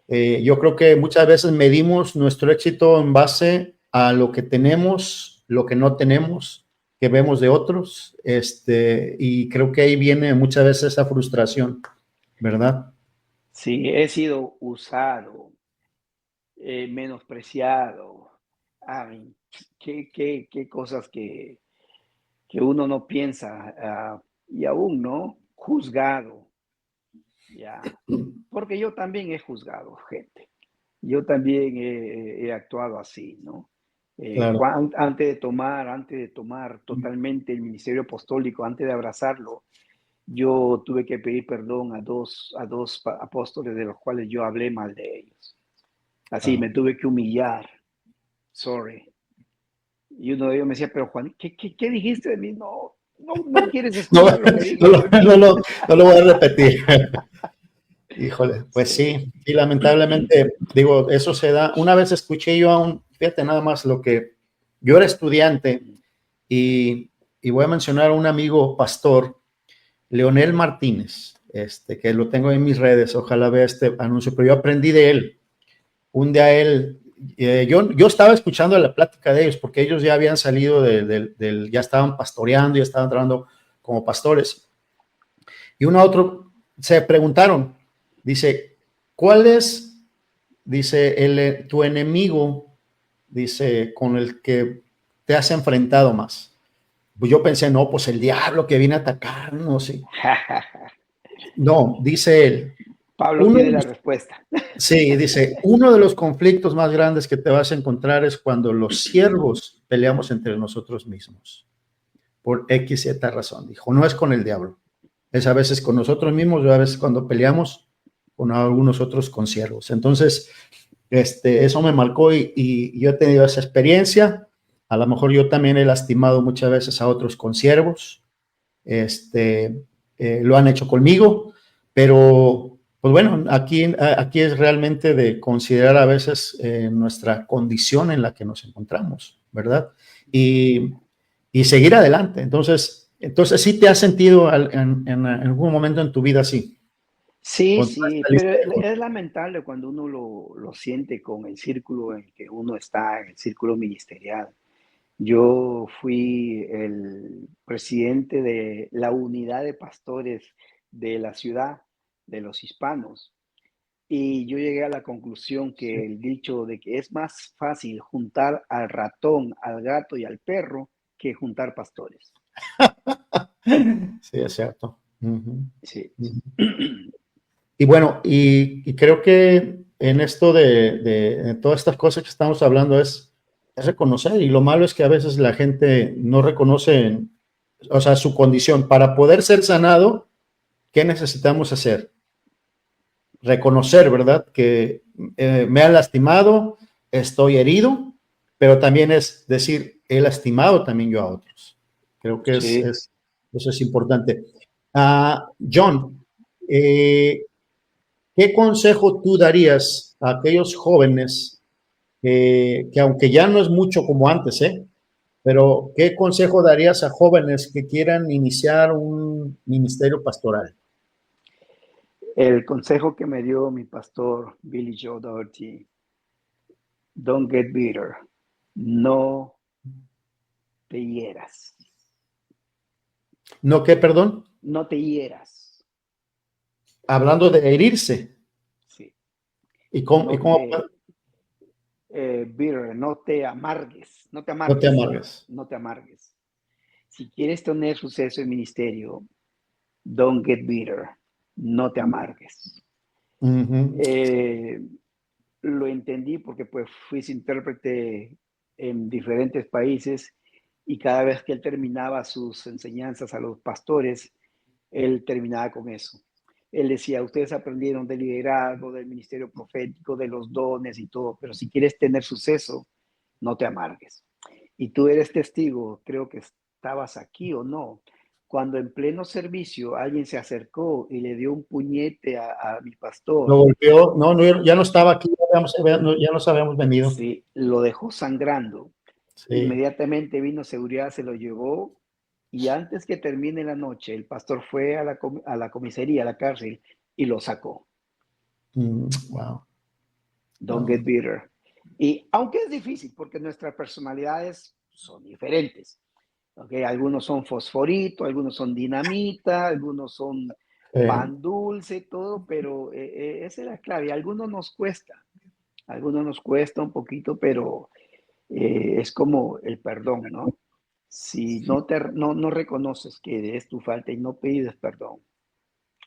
Yo creo que muchas veces medimos nuestro éxito en base a lo que tenemos, lo que no tenemos, que vemos de otros, y creo que ahí viene muchas veces esa frustración, ¿verdad? Sí, he sido usado, menospreciado. Ay, qué cosas que uno no piensa, y aún no juzgado, ya. Porque yo también he juzgado gente. Yo también he actuado así, ¿no? Claro. Antes de tomar totalmente el ministerio apostólico, antes de abrazarlo, yo tuve que pedir perdón a dos apóstoles de los cuales yo hablé mal de ellos. Así, me tuve que humillar. Sorry. Y uno de ellos me decía, pero Juan, ¿qué dijiste de mí? No quieres No, escuchar lo que dije no, de mí. no lo voy a repetir. Híjole, pues Sí. sí, y lamentablemente, digo, eso se da. Una vez escuché yo fíjate nada más lo que yo era estudiante y voy a mencionar a un amigo pastor, Leonel Martínez, que lo tengo en mis redes, ojalá vea este anuncio, pero yo aprendí de él. Un día yo estaba escuchando la plática de ellos porque ellos ya habían salido ya estaban pastoreando, ya estaban trabajando como pastores. Y uno a otro se preguntaron, dice, ¿cuál es, dice, tu enemigo, dice, con el que te has enfrentado más? Pues yo pensé, no, pues el diablo que viene a atacarnos. Sí. No, dice él. Pablo Uno, tiene la respuesta. sí, dice, uno de los conflictos más grandes que te vas a encontrar es cuando los siervos peleamos entre nosotros mismos. Por X y Z razón. Dijo, no es con el diablo. Es a veces con nosotros mismos, o a veces cuando peleamos con algunos otros consiervos. Entonces, eso me marcó y yo he tenido esa experiencia. A lo mejor yo también he lastimado muchas veces a otros consiervos. Lo han hecho conmigo, pero pues bueno, aquí es realmente de considerar a veces nuestra condición en la que nos encontramos, ¿verdad? Y seguir adelante. Entonces sí te has sentido en algún momento en tu vida así. Sí, pero es lamentable cuando uno lo siente con el círculo en que uno está, en el círculo ministerial. Yo fui el presidente de la unidad de pastores de la ciudad de los hispanos y yo llegué a la conclusión que el dicho de que es más fácil juntar al ratón, al gato y al perro que juntar pastores. Sí, es cierto. Uh-huh. Sí. Uh-huh. Y bueno, y creo que en esto de todas estas cosas que estamos hablando es reconocer, y lo malo es que a veces la gente no reconoce, o sea, su condición. Para poder ser sanado, ¿qué necesitamos hacer? Reconocer, ¿verdad? Que me han lastimado, estoy herido, pero también es decir, he lastimado también yo a otros. Creo que Sí. eso es importante. John, ¿qué consejo tú darías a aquellos jóvenes que aunque ya no es mucho como antes, pero qué consejo darías a jóvenes que quieran iniciar un ministerio pastoral? El consejo que me dio mi pastor Billy Joe Doherty, don't get bitter, no te hieras. ¿No qué, perdón? No te hieras. Hablando de herirse. Sí. ¿Y cómo? Bitter, no te amargues, no te No te amargues, amargues. no te amargues. Si quieres tener suceso en ministerio, don't get bitter, no te amargues. Uh-huh. Lo entendí porque pues fui intérprete en diferentes países y cada vez que él terminaba sus enseñanzas a los pastores, él terminaba con eso. Él decía, ustedes aprendieron del liderazgo, del ministerio profético, de los dones y todo, pero si quieres tener suceso, no te amargues. Y tú eres testigo, creo que estabas aquí o no, cuando en pleno servicio alguien se acercó y le dio un puñete a mi pastor, Lo golpeó, no, ya no estaba aquí, ya nos habíamos venido. sí, lo dejó sangrando. Sí. Inmediatamente vino seguridad, se lo llevó, y antes que termine la noche, el pastor fue a la comisaría, a la cárcel, y lo sacó. Wow. Don't get bitter. Y aunque es difícil, porque nuestras personalidades son diferentes. ¿Okay? Algunos son fosforito, algunos son dinamita, algunos son pan dulce, todo, pero esa es la clave. A algunos nos cuesta un poquito, pero es como el perdón, ¿no? Si no reconoces que es tu falta y no pides perdón,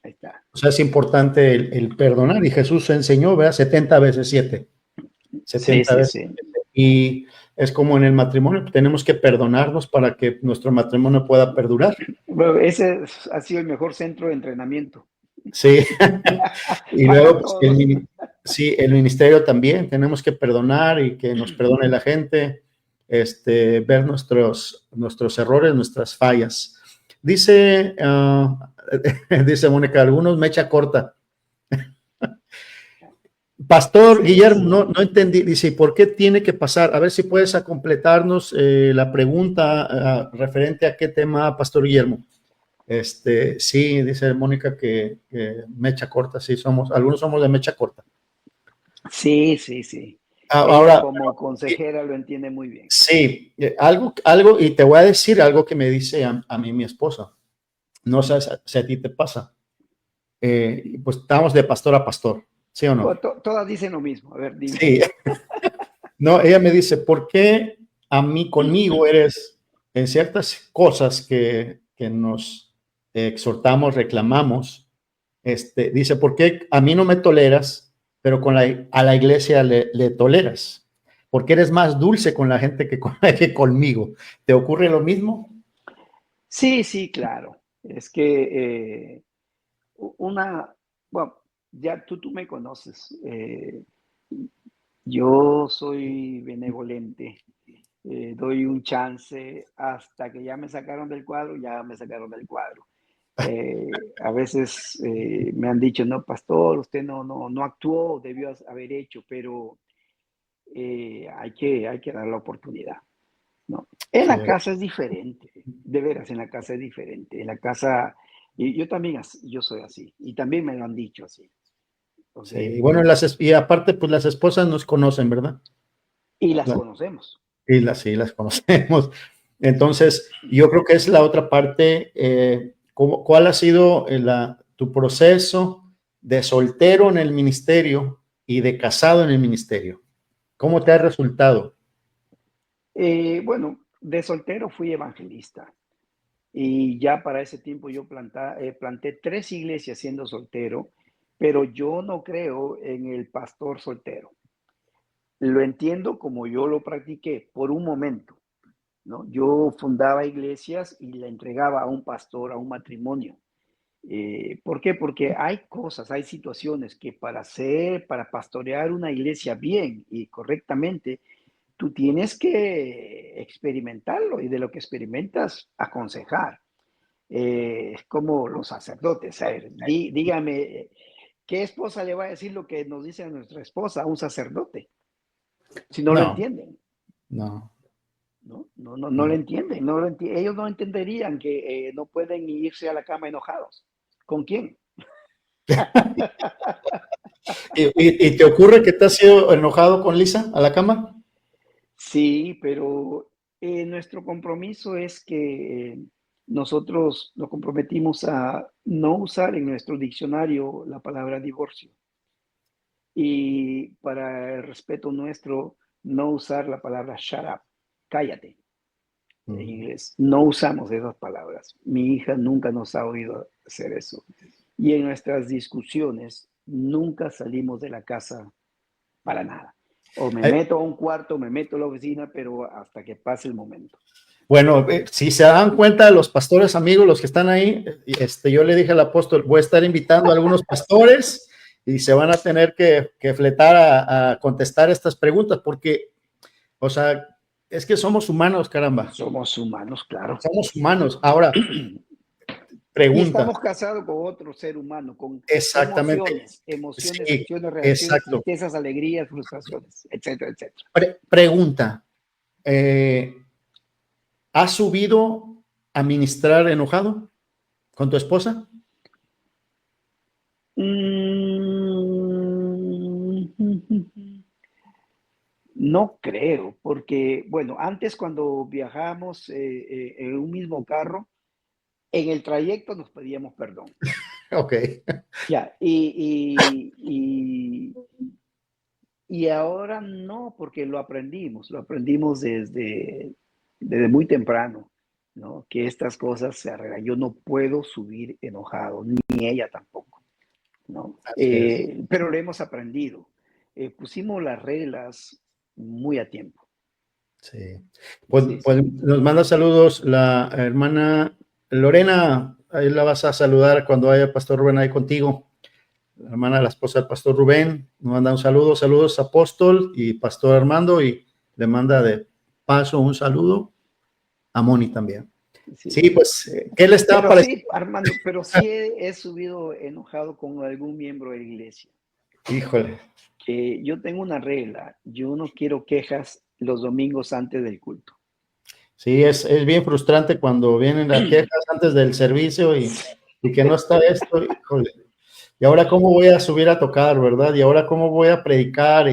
ahí está. O sea, es importante el perdonar, y Jesús enseñó, ¿verdad? 70 veces 7. 70 veces. Sí. Y es como en el matrimonio, tenemos que perdonarnos para que nuestro matrimonio pueda perdurar. Bueno, ese ha sido el mejor centro de entrenamiento. Sí. Y luego, pues, el ministerio también, tenemos que perdonar y que nos perdone la gente, ver nuestros errores, nuestras fallas. Dice Mónica, algunos mecha corta. Pastor Guillermo, no entendí, dice, ¿por qué tiene que pasar? A ver si puedes completarnos la pregunta referente a qué tema, Pastor Guillermo. Sí, dice Mónica que mecha corta, sí, algunos somos de mecha corta. Sí. Ahora, como consejera lo entiende muy bien. Sí, algo, y te voy a decir algo que me dice a mí mi esposa. No sé si a ti te pasa. Pues estamos de pastor a pastor, ¿sí o no? Todas dicen lo mismo. A ver, dime. Sí. No, ella me dice, ¿por qué conmigo eres en ciertas cosas que nos exhortamos, reclamamos? Dice, ¿por qué a mí no me toleras, pero a la iglesia le toleras? Porque eres más dulce con la gente que conmigo. ¿Te ocurre lo mismo? Sí, claro. Es que bueno, ya tú me conoces. Yo soy benevolente. Doy un chance hasta que ya me sacaron del cuadro. A veces me han dicho, no, pastor, usted no actuó, debió haber hecho, pero hay que dar la oportunidad, ¿no? En la casa es diferente, de veras, en la casa es diferente. En la casa, y yo también, yo soy así, y también me lo han dicho así. Okay. Sí, bueno, y aparte, pues las esposas nos conocen, ¿verdad? Y las conocemos. Y sí, las conocemos. Entonces, yo creo que es la otra parte. ¿Cuál ha sido tu proceso de soltero en el ministerio y de casado en el ministerio? ¿Cómo te ha resultado? Bueno, de soltero fui evangelista. Y ya para ese tiempo yo planté 3 iglesias siendo soltero, pero yo no creo en el pastor soltero. Lo entiendo como yo lo practiqué por un momento, ¿no? Yo fundaba iglesias y le entregaba a un pastor, a un matrimonio. ¿Por qué? Porque hay situaciones que para pastorear una iglesia bien y correctamente, tú tienes que experimentarlo, y de lo que experimentas, aconsejar. Es como los sacerdotes. A ver, dígame, ¿qué esposa le va a decir lo que nos dice a nuestra esposa, a un sacerdote? Si no lo entienden. No lo entienden. Ellos no entenderían que no pueden irse a la cama enojados. ¿Con quién? ¿Y te ocurre que te has ido enojado con Lisa a la cama? Sí, pero nuestro compromiso es que nosotros nos comprometimos a no usar en nuestro diccionario la palabra divorcio. Y para el respeto nuestro, no usar la palabra shut up, cállate, en inglés. No usamos esas palabras. Mi hija nunca nos ha oído hacer eso. Y en nuestras discusiones, nunca salimos de la casa para nada. O me meto a un cuarto, me meto a la oficina, pero hasta que pase el momento. Bueno, si se dan cuenta los pastores amigos, los que están ahí, yo le dije al apóstol, voy a estar invitando a algunos pastores y se van a tener que fletar a contestar estas preguntas, porque, o sea, es que somos humanos, caramba. Somos humanos, claro. Somos humanos. Ahora, Y pregunta. estamos casados con otro ser humano, con Exactamente. emociones, Sí, acciones, reacciones, exacto. tristezas, alegrías, frustraciones, etcétera, etcétera. Pregunta. ¿Has subido a ministrar enojado con tu esposa? No creo, porque, bueno, antes cuando viajábamos en un mismo carro, en el trayecto nos pedíamos perdón. Ok. Ya, y ahora no, porque lo aprendimos desde muy temprano, ¿no? Que estas cosas se arreglan. Yo no puedo subir enojado, ni ella tampoco, ¿no? Así es. Pero lo hemos aprendido. Pusimos las reglas muy a tiempo. Sí. Pues, Sí, pues sí. nos manda saludos la hermana Lorena. Ahí la vas a saludar cuando haya Pastor Rubén ahí contigo. La hermana, la esposa del Pastor Rubén, nos manda un saludo. Saludos, Apóstol y Pastor Armando. Y le manda de paso un saludo a Moni también. Sí. Sí, pues, ¿qué le está Pero pareciendo? sí, Armando, pero sí he subido enojado con algún miembro de la iglesia. Híjole. Que yo tengo una regla, yo no quiero quejas los domingos antes del culto. Sí, es bien frustrante cuando vienen las quejas antes del servicio y que no está esto, híjole. Y ahora cómo voy a subir a tocar, ¿verdad? Y ahora cómo voy a predicar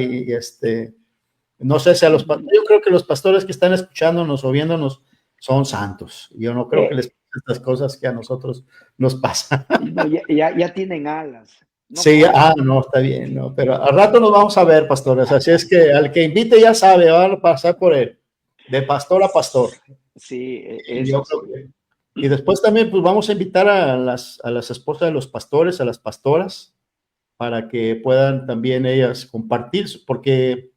no sé si a yo creo que los pastores que están escuchándonos o viéndonos son santos. Yo no creo que les pasen estas cosas que a nosotros nos pasan. No, ya tienen alas, no Sí, corren. no, está bien, no, pero al rato nos vamos a ver, pastores. Así es que al que invite ya sabe, van a pasar por él, de pastor a pastor. Sí, Y eso yo creo sí. y después también, pues vamos a invitar a las esposas de los pastores, a las pastoras, para que puedan también ellas compartir, porque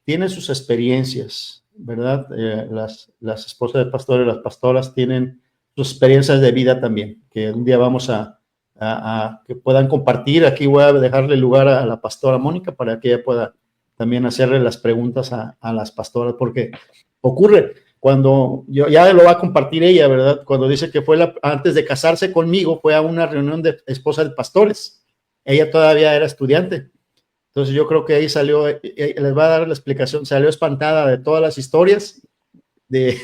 tienen sus experiencias, ¿verdad? Las esposas de pastores, las pastoras tienen sus experiencias de vida también, que un día vamos a que puedan compartir. Aquí voy a dejarle lugar a la pastora Mónica para que ella pueda también hacerle las preguntas a las pastoras, porque ocurre cuando ya lo va a compartir ella, ¿verdad? Cuando dice que antes de casarse conmigo, fue a una reunión de esposas de pastores. Ella todavía era estudiante. Entonces yo creo que ahí salió, les va a dar la explicación, salió espantada de todas las historias de,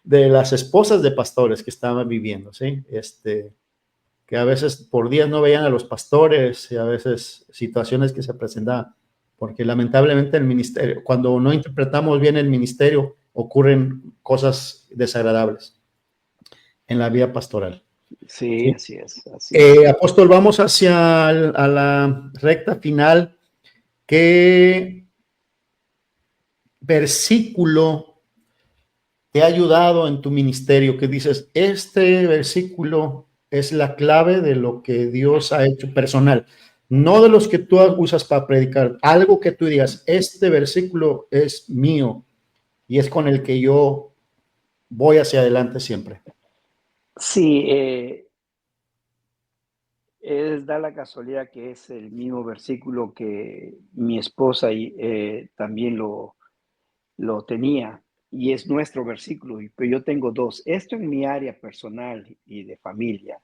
de las esposas de pastores que estaban viviendo, ¿sí? Que a veces por días no veían a los pastores y a veces situaciones que se presentaban, porque lamentablemente el ministerio, cuando no interpretamos bien el ministerio, ocurren cosas desagradables en la vida pastoral. Sí, ¿Sí? así es, así es. Apóstol, vamos hacia a la recta final. ¿Qué versículo te ha ayudado en tu ministerio? Que dices, este versículo es la clave de lo que Dios ha hecho personal, no de los que tú usas para predicar, algo que tú digas, este versículo es mío y es con el que yo voy hacia adelante siempre. Sí, da la casualidad que es el mismo versículo que mi esposa también lo tenía, y es nuestro versículo, pero yo tengo dos. Esto en mi área personal y de familia,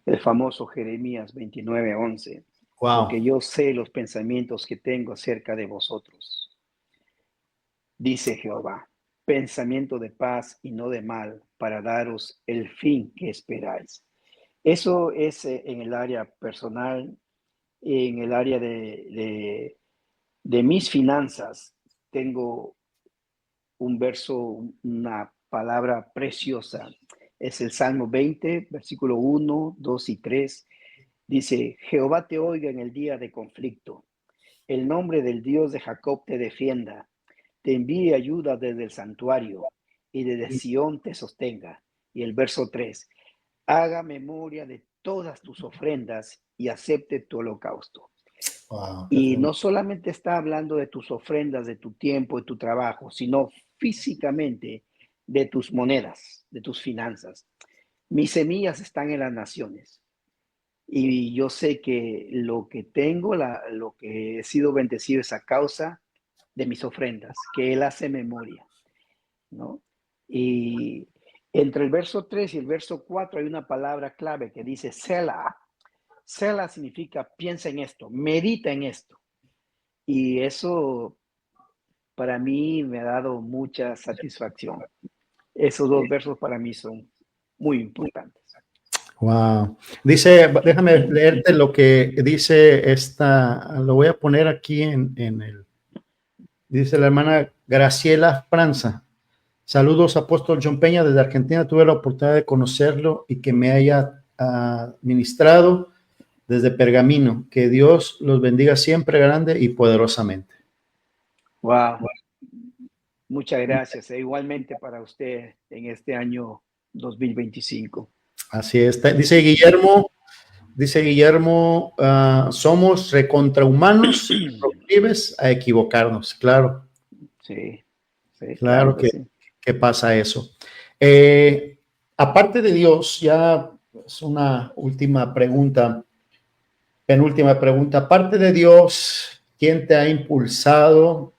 el famoso Jeremías 29:11, Wow. porque yo sé los pensamientos que tengo acerca de vosotros, dice Jehová, pensamiento de paz y no de mal, para daros el fin que esperáis. Eso es en el área personal, en el área de mis finanzas. Tengo un verso, una palabra preciosa. Es el Salmo 20, versículo 1, 2 y 3. Dice, Jehová te oiga en el día de conflicto. El nombre del Dios de Jacob te defienda. Te envíe ayuda desde el santuario y desde Sión te sostenga. Y el verso 3, haga memoria de todas tus ofrendas y acepte tu holocausto. Wow, qué Y tremendo. no solamente está hablando de tus ofrendas, de tu tiempo y tu trabajo, sino físicamente de tus monedas, de tus finanzas. Mis semillas están en las naciones y yo sé que lo que tengo, lo que he sido bendecido es a causa de mis ofrendas, que Él hace memoria, ¿no? Y, Entre el verso 3 y el verso 4 hay una palabra clave que dice Selah. Selah significa piensa en esto, medita en esto. Y eso para mí me ha dado mucha satisfacción. Esos dos versos para mí son muy importantes. Wow. Dice, déjame leerte lo que dice esta, lo voy a poner aquí en el, dice la hermana Graciela Franza. Saludos, apóstol John Peña, desde Argentina. Tuve la oportunidad de conocerlo y que me haya ministrado desde Pergamino. Que Dios los bendiga siempre grande y poderosamente. Wow. Muchas gracias. E igualmente para usted en este año 2025. Así es. Dice Guillermo, somos recontrahumanos, proclives a equivocarnos. Claro. Sí, Claro que pasa eso. Aparte de Dios, ya es una última pregunta, penúltima pregunta. Aparte de Dios, ¿quién te ha impulsado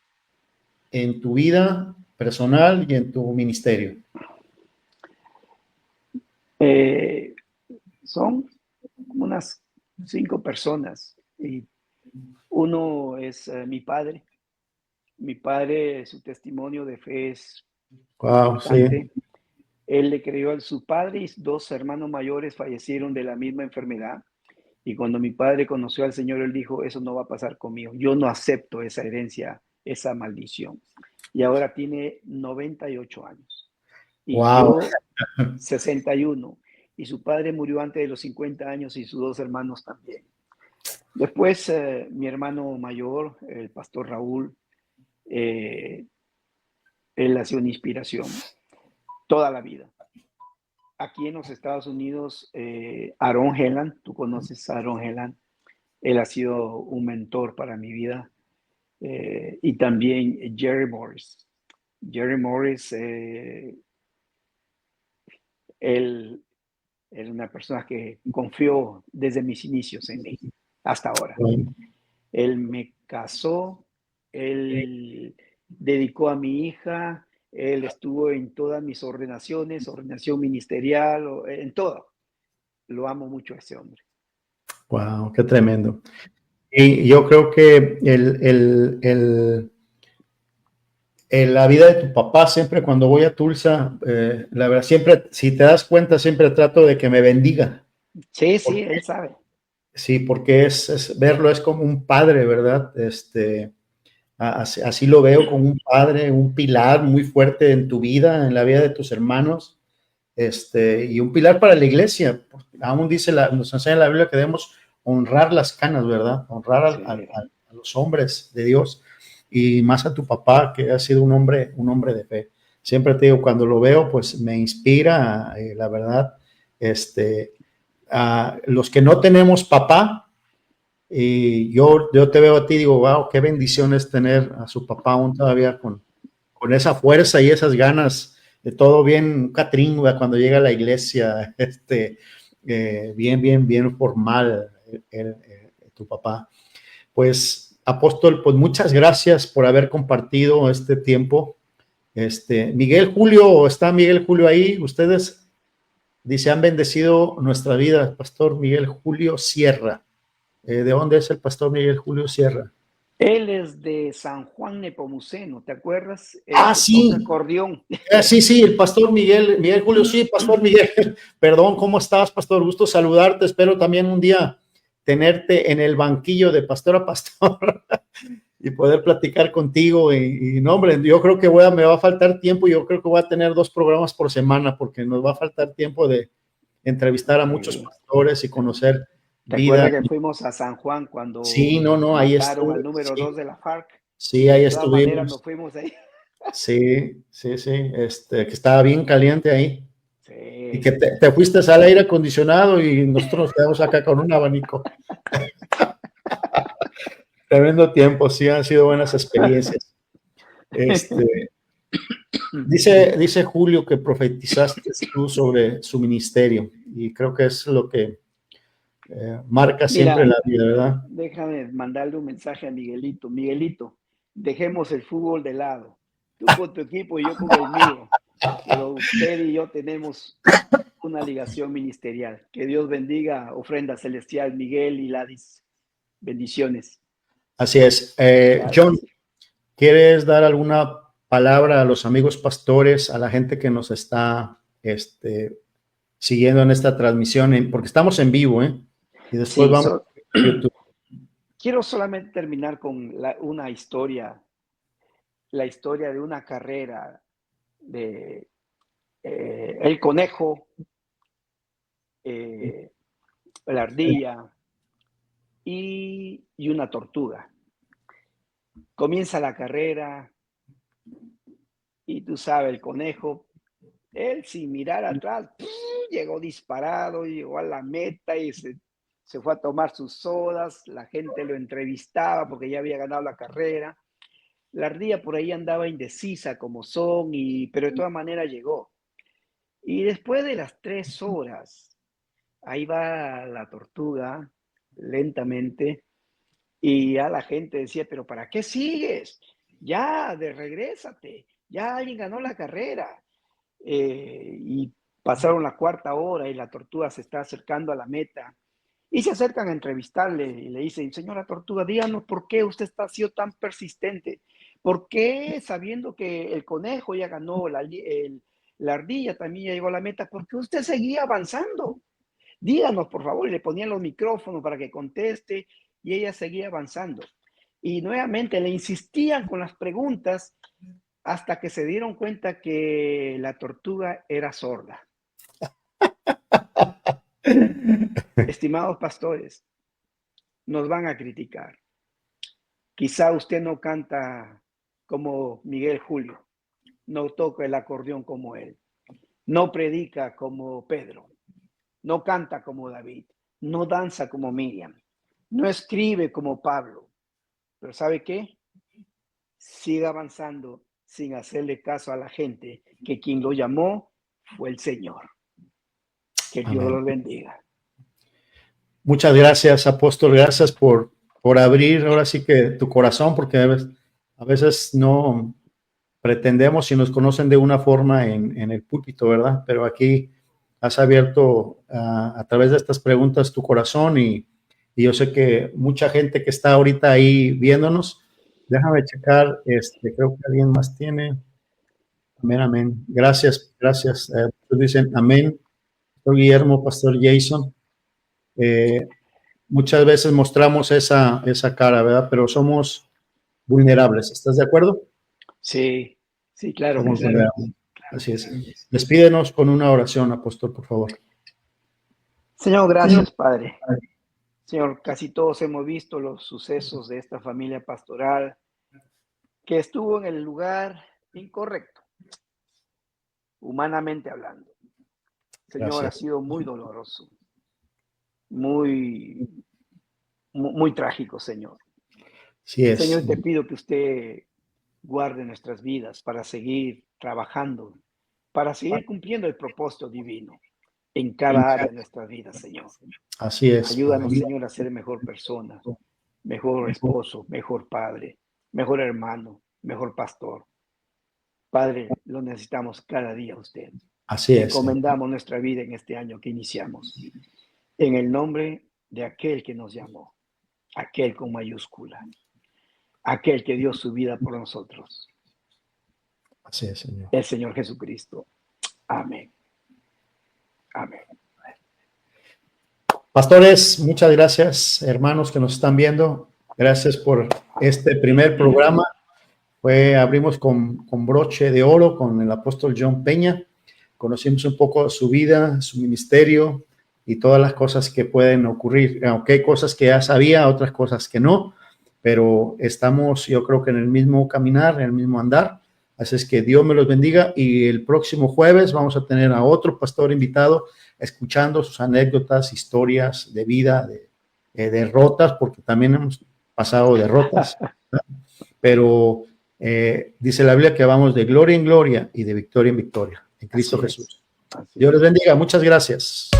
en tu vida personal y en tu ministerio? Son unas 5 personas. Y uno es mi padre. Mi padre, su testimonio de fe es importante. Sí. Él le creyó a su padre y 2 hermanos mayores fallecieron de la misma enfermedad. Y cuando mi padre conoció al Señor, él dijo, eso no va a pasar conmigo. Yo no acepto esa herencia, esa maldición. Y ahora tiene 98 años. Y wow. yo 61. Y su padre murió antes de los 50 años y sus 2 hermanos también. Después, mi hermano mayor, el pastor Raúl, él ha sido una inspiración toda la vida. Aquí en los Estados Unidos, Aaron Helland, tú conoces a Aaron Helland, él ha sido un mentor para mi vida. Y también Jerry Morris. Jerry Morris, él es una persona que confió desde mis inicios en mí hasta ahora. Él me casó, él dedicó a mi hija, él estuvo en todas mis ordenaciones, ordenación ministerial, en todo. Lo amo mucho a ese hombre. Wow, qué tremendo. Y yo creo que la vida de tu papá, siempre cuando voy a Tulsa, la verdad, siempre, si te das cuenta, siempre trato de que me bendiga. Sí, sí, él sabe. Sí, porque verlo es como un padre, ¿verdad? Así lo veo, como un padre, un pilar muy fuerte en tu vida, en la vida de tus hermanos, y un pilar para la iglesia. Aún nos enseña la Biblia que debemos honrar las canas, ¿verdad? Honrar sí. a los hombres de Dios y más a tu papá, que ha sido un hombre de fe. Siempre te digo, cuando lo veo, pues me inspira, la verdad, los que no tenemos papá, y yo te veo a ti y digo, wow, qué bendición es tener a su papá aún todavía con esa fuerza y esas ganas de todo bien, Catrín, cuando llega a la iglesia, bien formal, tu papá. Pues, apóstol, pues muchas gracias por haber compartido este tiempo. Miguel Julio, ¿está Miguel Julio ahí? Ustedes, dice, han bendecido nuestra vida, pastor Miguel Julio Sierra. ¿De dónde es el pastor Miguel Julio Sierra? Él es de San Juan Nepomuceno, ¿te acuerdas? Sí. Acordeón. Sí, el pastor Miguel Julio, sí, pastor Miguel. Perdón, ¿cómo estás, pastor? Gusto saludarte. Espero también un día tenerte en el banquillo de pastor a pastor y poder platicar contigo. Y no, hombre, yo creo que me va a faltar tiempo. Yo creo que voy a tener 2 programas por semana porque nos va a faltar tiempo de entrevistar a muchos pastores y conocer. ¿Te acuerdas que fuimos a San Juan cuando ahí mataron al número 2 de la FARC? Sí, ahí estuvimos. De todas maneras nos fuimos ahí. Sí, que estaba bien caliente ahí. Sí. Y que te fuiste al aire acondicionado y nosotros nos quedamos acá con un abanico. Tremendo tiempo, sí, han sido buenas experiencias. Dice Julio que profetizaste tú sobre su ministerio y creo que es lo que marca siempre la vida, ¿verdad? Déjame mandarle un mensaje a Miguelito. Miguelito, dejemos el fútbol de lado. Tú con tu equipo y yo con el mío. pero usted y yo tenemos una ligación ministerial. Que Dios bendiga, ofrenda celestial, Miguel y Ladis. Bendiciones. Así es. John, ¿quieres dar alguna palabra a los amigos pastores, a la gente que nos está siguiendo en esta transmisión? Porque estamos en vivo, ¿eh? Y después Sí, vamos a YouTube. Quiero solamente terminar con una historia, la historia de una carrera de el conejo, la ardilla y una tortuga. Comienza la carrera y tú sabes, el conejo, él sin mirar atrás, llegó disparado, llegó a la meta y se fue a tomar sus sodas, la gente lo entrevistaba porque ya había ganado la carrera. La ardilla por ahí andaba indecisa como son, pero de todas maneras llegó. Y después de las 3 horas, ahí va la tortuga lentamente y ya la gente decía, pero ¿para qué sigues? Ya, regrésate, ya alguien ganó la carrera. Y pasaron la 4ª hora y la tortuga se está acercando a la meta. Y se acercan a entrevistarle y le dicen, señora tortuga, díganos por qué usted está sido tan persistente. ¿Por qué, sabiendo que el conejo ya ganó, la ardilla también ya llegó a la meta, por qué usted seguía avanzando? Díganos, por favor. Y le ponían los micrófonos para que conteste y ella seguía avanzando. Y nuevamente le insistían con las preguntas hasta que se dieron cuenta que la tortuga era sorda. Estimados pastores, nos van a criticar. Quizá usted no canta como Miguel Julio, no toca el acordeón como él, no predica como Pedro, no canta como David, no danza como Miriam, no escribe como Pablo. Pero ¿sabe qué? Siga avanzando sin hacerle caso a la gente, que quien lo llamó fue el Señor. Que Dios los bendiga. Muchas gracias, apóstol. Gracias por abrir ahora sí que tu corazón, porque a veces no pretendemos y nos conocen de una forma en el púlpito, ¿verdad? Pero aquí has abierto a través de estas preguntas tu corazón y yo sé que mucha gente que está ahorita ahí viéndonos, déjame checar, creo que alguien más tiene. Amén, amén. Gracias, gracias. Dicen amén. Pastor Guillermo, Pastor Jason. Muchas veces mostramos esa cara, ¿verdad? Pero somos vulnerables. ¿Estás de acuerdo? Sí, sí, claro. Somos que vulnerables. Así es. Despídenos con una oración, apóstol, por favor. Señor, gracias, Padre. Señor, casi todos hemos visto los sucesos de esta familia pastoral que estuvo en el lugar incorrecto, humanamente hablando. Señor, gracias. Ha sido muy doloroso, muy trágico, Señor. Sí es. Señor, te pido que usted guarde nuestras vidas para seguir trabajando, para seguir cumpliendo el propósito divino en cada área de nuestras vidas, Señor. Así es. Ayúdanos, Señor, a ser mejor persona, mejor esposo, mejor padre, mejor hermano, mejor pastor. Padre, lo necesitamos cada día usted. Así es. Encomendamos nuestra vida en este año que iniciamos. En el nombre de aquel que nos llamó, aquel con mayúscula, aquel que dio su vida por nosotros. Así es, Señor. El Señor Jesucristo. Amén. Amén. Pastores, muchas gracias, hermanos que nos están viendo. Gracias por este primer programa. Abrimos con broche de oro con el apóstol John Peña. Conocimos un poco su vida, su ministerio y todas las cosas que pueden ocurrir. Aunque hay cosas que ya sabía, otras cosas que no, pero estamos, yo creo que en el mismo caminar, en el mismo andar. Así es que Dios me los bendiga y el próximo jueves vamos a tener a otro pastor invitado escuchando sus anécdotas, historias de vida, de derrotas, porque también hemos pasado derrotas, pero dice la Biblia que vamos de gloria en gloria y de victoria en victoria en Cristo Jesús. Dios les bendiga, muchas gracias.